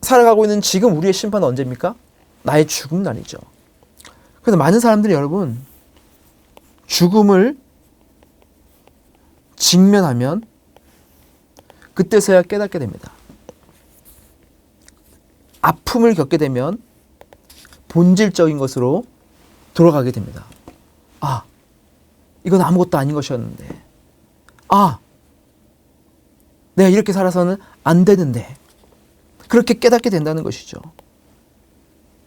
Speaker 1: 살아가고 있는 지금 우리의 심판은 언제입니까? 나의 죽음 날이죠. 그래서 많은 사람들이, 여러분, 죽음을 직면하면 그때서야 깨닫게 됩니다. 아픔을 겪게 되면 본질적인 것으로 돌아가게 됩니다. 아, 이건 아무것도 아닌 것이었는데, 아, 내가 이렇게 살아서는 안 되는데, 그렇게 깨닫게 된다는 것이죠.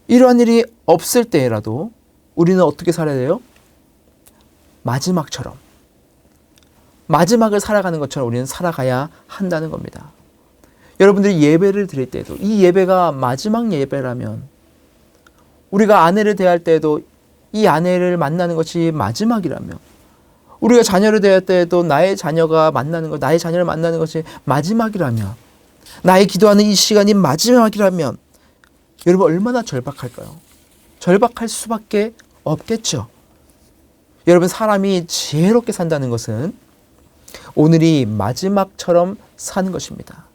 Speaker 1: 이러한 일이 없을 때라도 우리는 어떻게 살아야 돼요? 마지막처럼, 마지막을 살아가는 것처럼 우리는 살아가야 한다는 겁니다. 여러분들이 예배를 드릴 때도, 이 예배가 마지막 예배라면, 우리가 아내를 대할 때도 이 아내를 만나는 것이 마지막이라면, 우리가 자녀를 대할 때도 나의 자녀가 만나는 것, 나의 자녀를 만나는 것이 마지막이라면, 나의 기도하는 이 시간이 마지막이라면, 여러분 얼마나 절박할까요? 절박할 수밖에 없겠죠. 여러분, 사람이 지혜롭게 산다는 것은 오늘이 마지막처럼 사는 것입니다.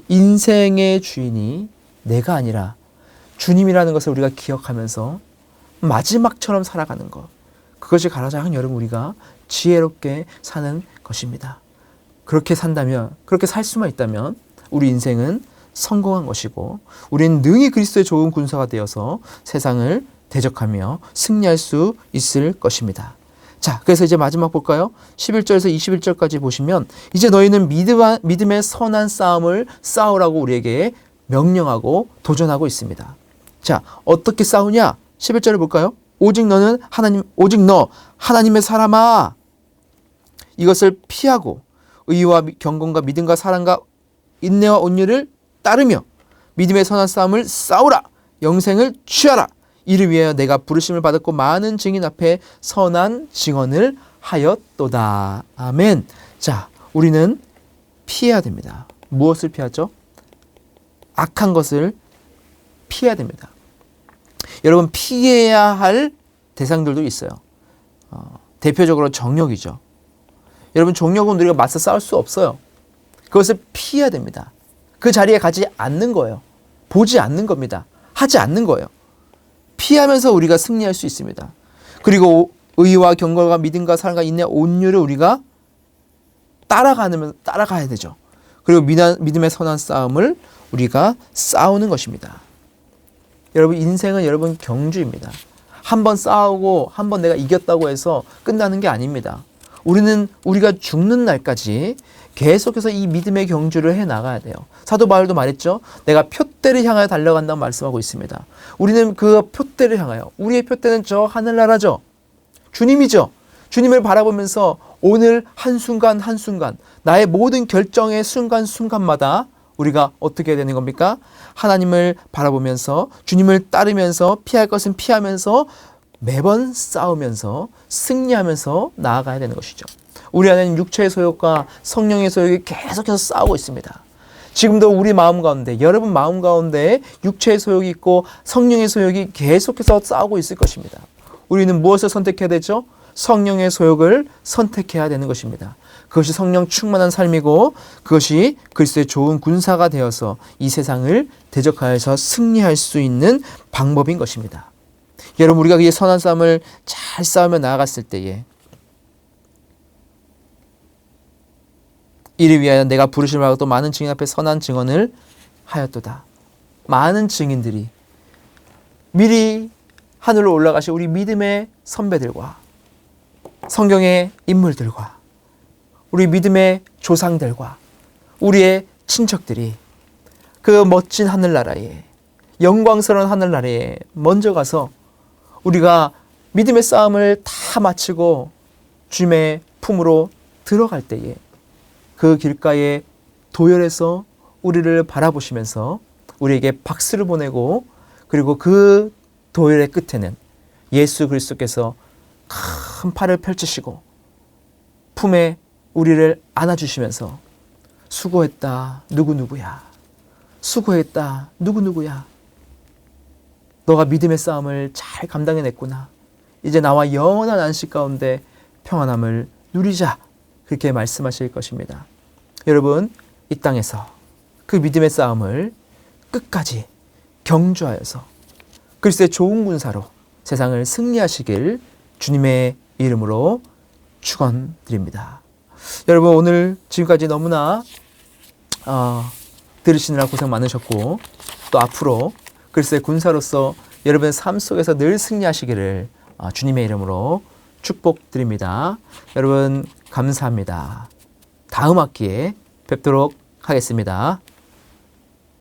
Speaker 1: 인생의 주인이 내가 아니라 주님이라는 것을 우리가 기억하면서 마지막처럼 살아가는 것, 그것이 가장 여러분 우리가 지혜롭게 사는 것입니다. 그렇게 산다면, 그렇게 살 수만 있다면 우리 인생은 성공한 것이고, 우리는 능히 그리스도의 좋은 군사가 되어서 세상을 대적하며 승리할 수 있을 것입니다. 자, 그래서 이제 마지막 볼까요? 11절에서 21절까지 보시면, 이제 너희는 믿음의 선한 싸움을 싸우라고 우리에게 명령하고 도전하고 있습니다. 자, 어떻게 싸우냐? 11절을 볼까요? 오직 너 하나님의 사람아, 이것을 피하고 의와 경건과 믿음과 사랑과 인내와 온유를 따르며 믿음의 선한 싸움을 싸우라. 영생을 취하라. 이를 위하여 내가 부르심을 받았고 많은 증인 앞에 선한 증언을 하였도다. 아멘. 자, 우리는 피해야 됩니다. 무엇을 피하죠? 악한 것을 피해야 됩니다. 여러분, 피해야 할 대상들도 있어요. 대표적으로 정욕이죠. 여러분, 정욕은 우리가 맞서 싸울 수 없어요. 그것을 피해야 됩니다. 그 자리에 가지 않는 거예요. 보지 않는 겁니다. 하지 않는 거예요. 피하면서 우리가 승리할 수 있습니다. 그리고 의와 경건과 믿음과 사랑과 인내, 온유를 우리가 따라가야 되죠. 그리고 믿음의 선한 싸움을 우리가 싸우는 것입니다. 여러분, 인생은 여러분 경주입니다. 한 번 싸우고 한 번 내가 이겼다고 해서 끝나는 게 아닙니다. 우리가 죽는 날까지 계속해서 이 믿음의 경주를 해 나가야 돼요. 사도 바울도 말했죠. 내가 표대를 향하여 달려간다고 말씀하고 있습니다. 우리는 그 표대를 향하여, 우리의 표대는 저 하늘나라죠. 주님이죠. 주님을 바라보면서 오늘 한순간 한순간, 나의 모든 결정의 순간순간마다 우리가 어떻게 해야 되는 겁니까? 하나님을 바라보면서, 주님을 따르면서, 피할 것은 피하면서, 매번 싸우면서 승리하면서 나아가야 되는 것이죠. 우리 안에는 육체의 소욕과 성령의 소욕이 계속해서 싸우고 있습니다. 지금도 우리 마음 가운데, 여러분 마음 가운데 육체의 소욕이 있고 성령의 소욕이 계속해서 싸우고 있을 것입니다. 우리는 무엇을 선택해야 되죠? 성령의 소욕을 선택해야 되는 것입니다. 그것이 성령 충만한 삶이고, 그것이 그리스도의 좋은 군사가 되어서 이 세상을 대적하여서 승리할 수 있는 방법인 것입니다. 여러분, 우리가 이 선한 싸움을 잘 싸우며 나아갔을 때에, 이를 위하여 내가 부르심을 받고 또 많은 증인 앞에 선한 증언을 하였도다. 많은 증인들이 미리 하늘로 올라가신 우리 믿음의 선배들과 성경의 인물들과 우리 믿음의 조상들과 우리의 친척들이 그 멋진 하늘나라에 영광스러운 하늘나라에 먼저 가서 우리가 믿음의 싸움을 다 마치고 주님의 품으로 들어갈 때에 그 길가에 도열에서 우리를 바라보시면서 우리에게 박수를 보내고, 그리고 그 도열의 끝에는 예수 그리스도께서 큰 팔을 펼치시고 품에 우리를 안아주시면서 수고했다 누구누구야, 수고했다 누구누구야, 너가 믿음의 싸움을 잘 감당해냈구나, 이제 나와 영원한 안식 가운데 평안함을 누리자, 그렇게 말씀하실 것입니다. 여러분, 이 땅에서 그 믿음의 싸움을 끝까지 경주하여서 그리스도의 좋은 군사로 세상을 승리하시길 주님의 이름으로 축원드립니다. 여러분, 오늘 지금까지 너무나 들으시느라 고생 많으셨고, 또 앞으로 그리스도의 군사로서 여러분의 삶 속에서 늘 승리하시기를 주님의 이름으로 축복드립니다. 여러분, 감사합니다. 다음 학기에 뵙도록 하겠습니다.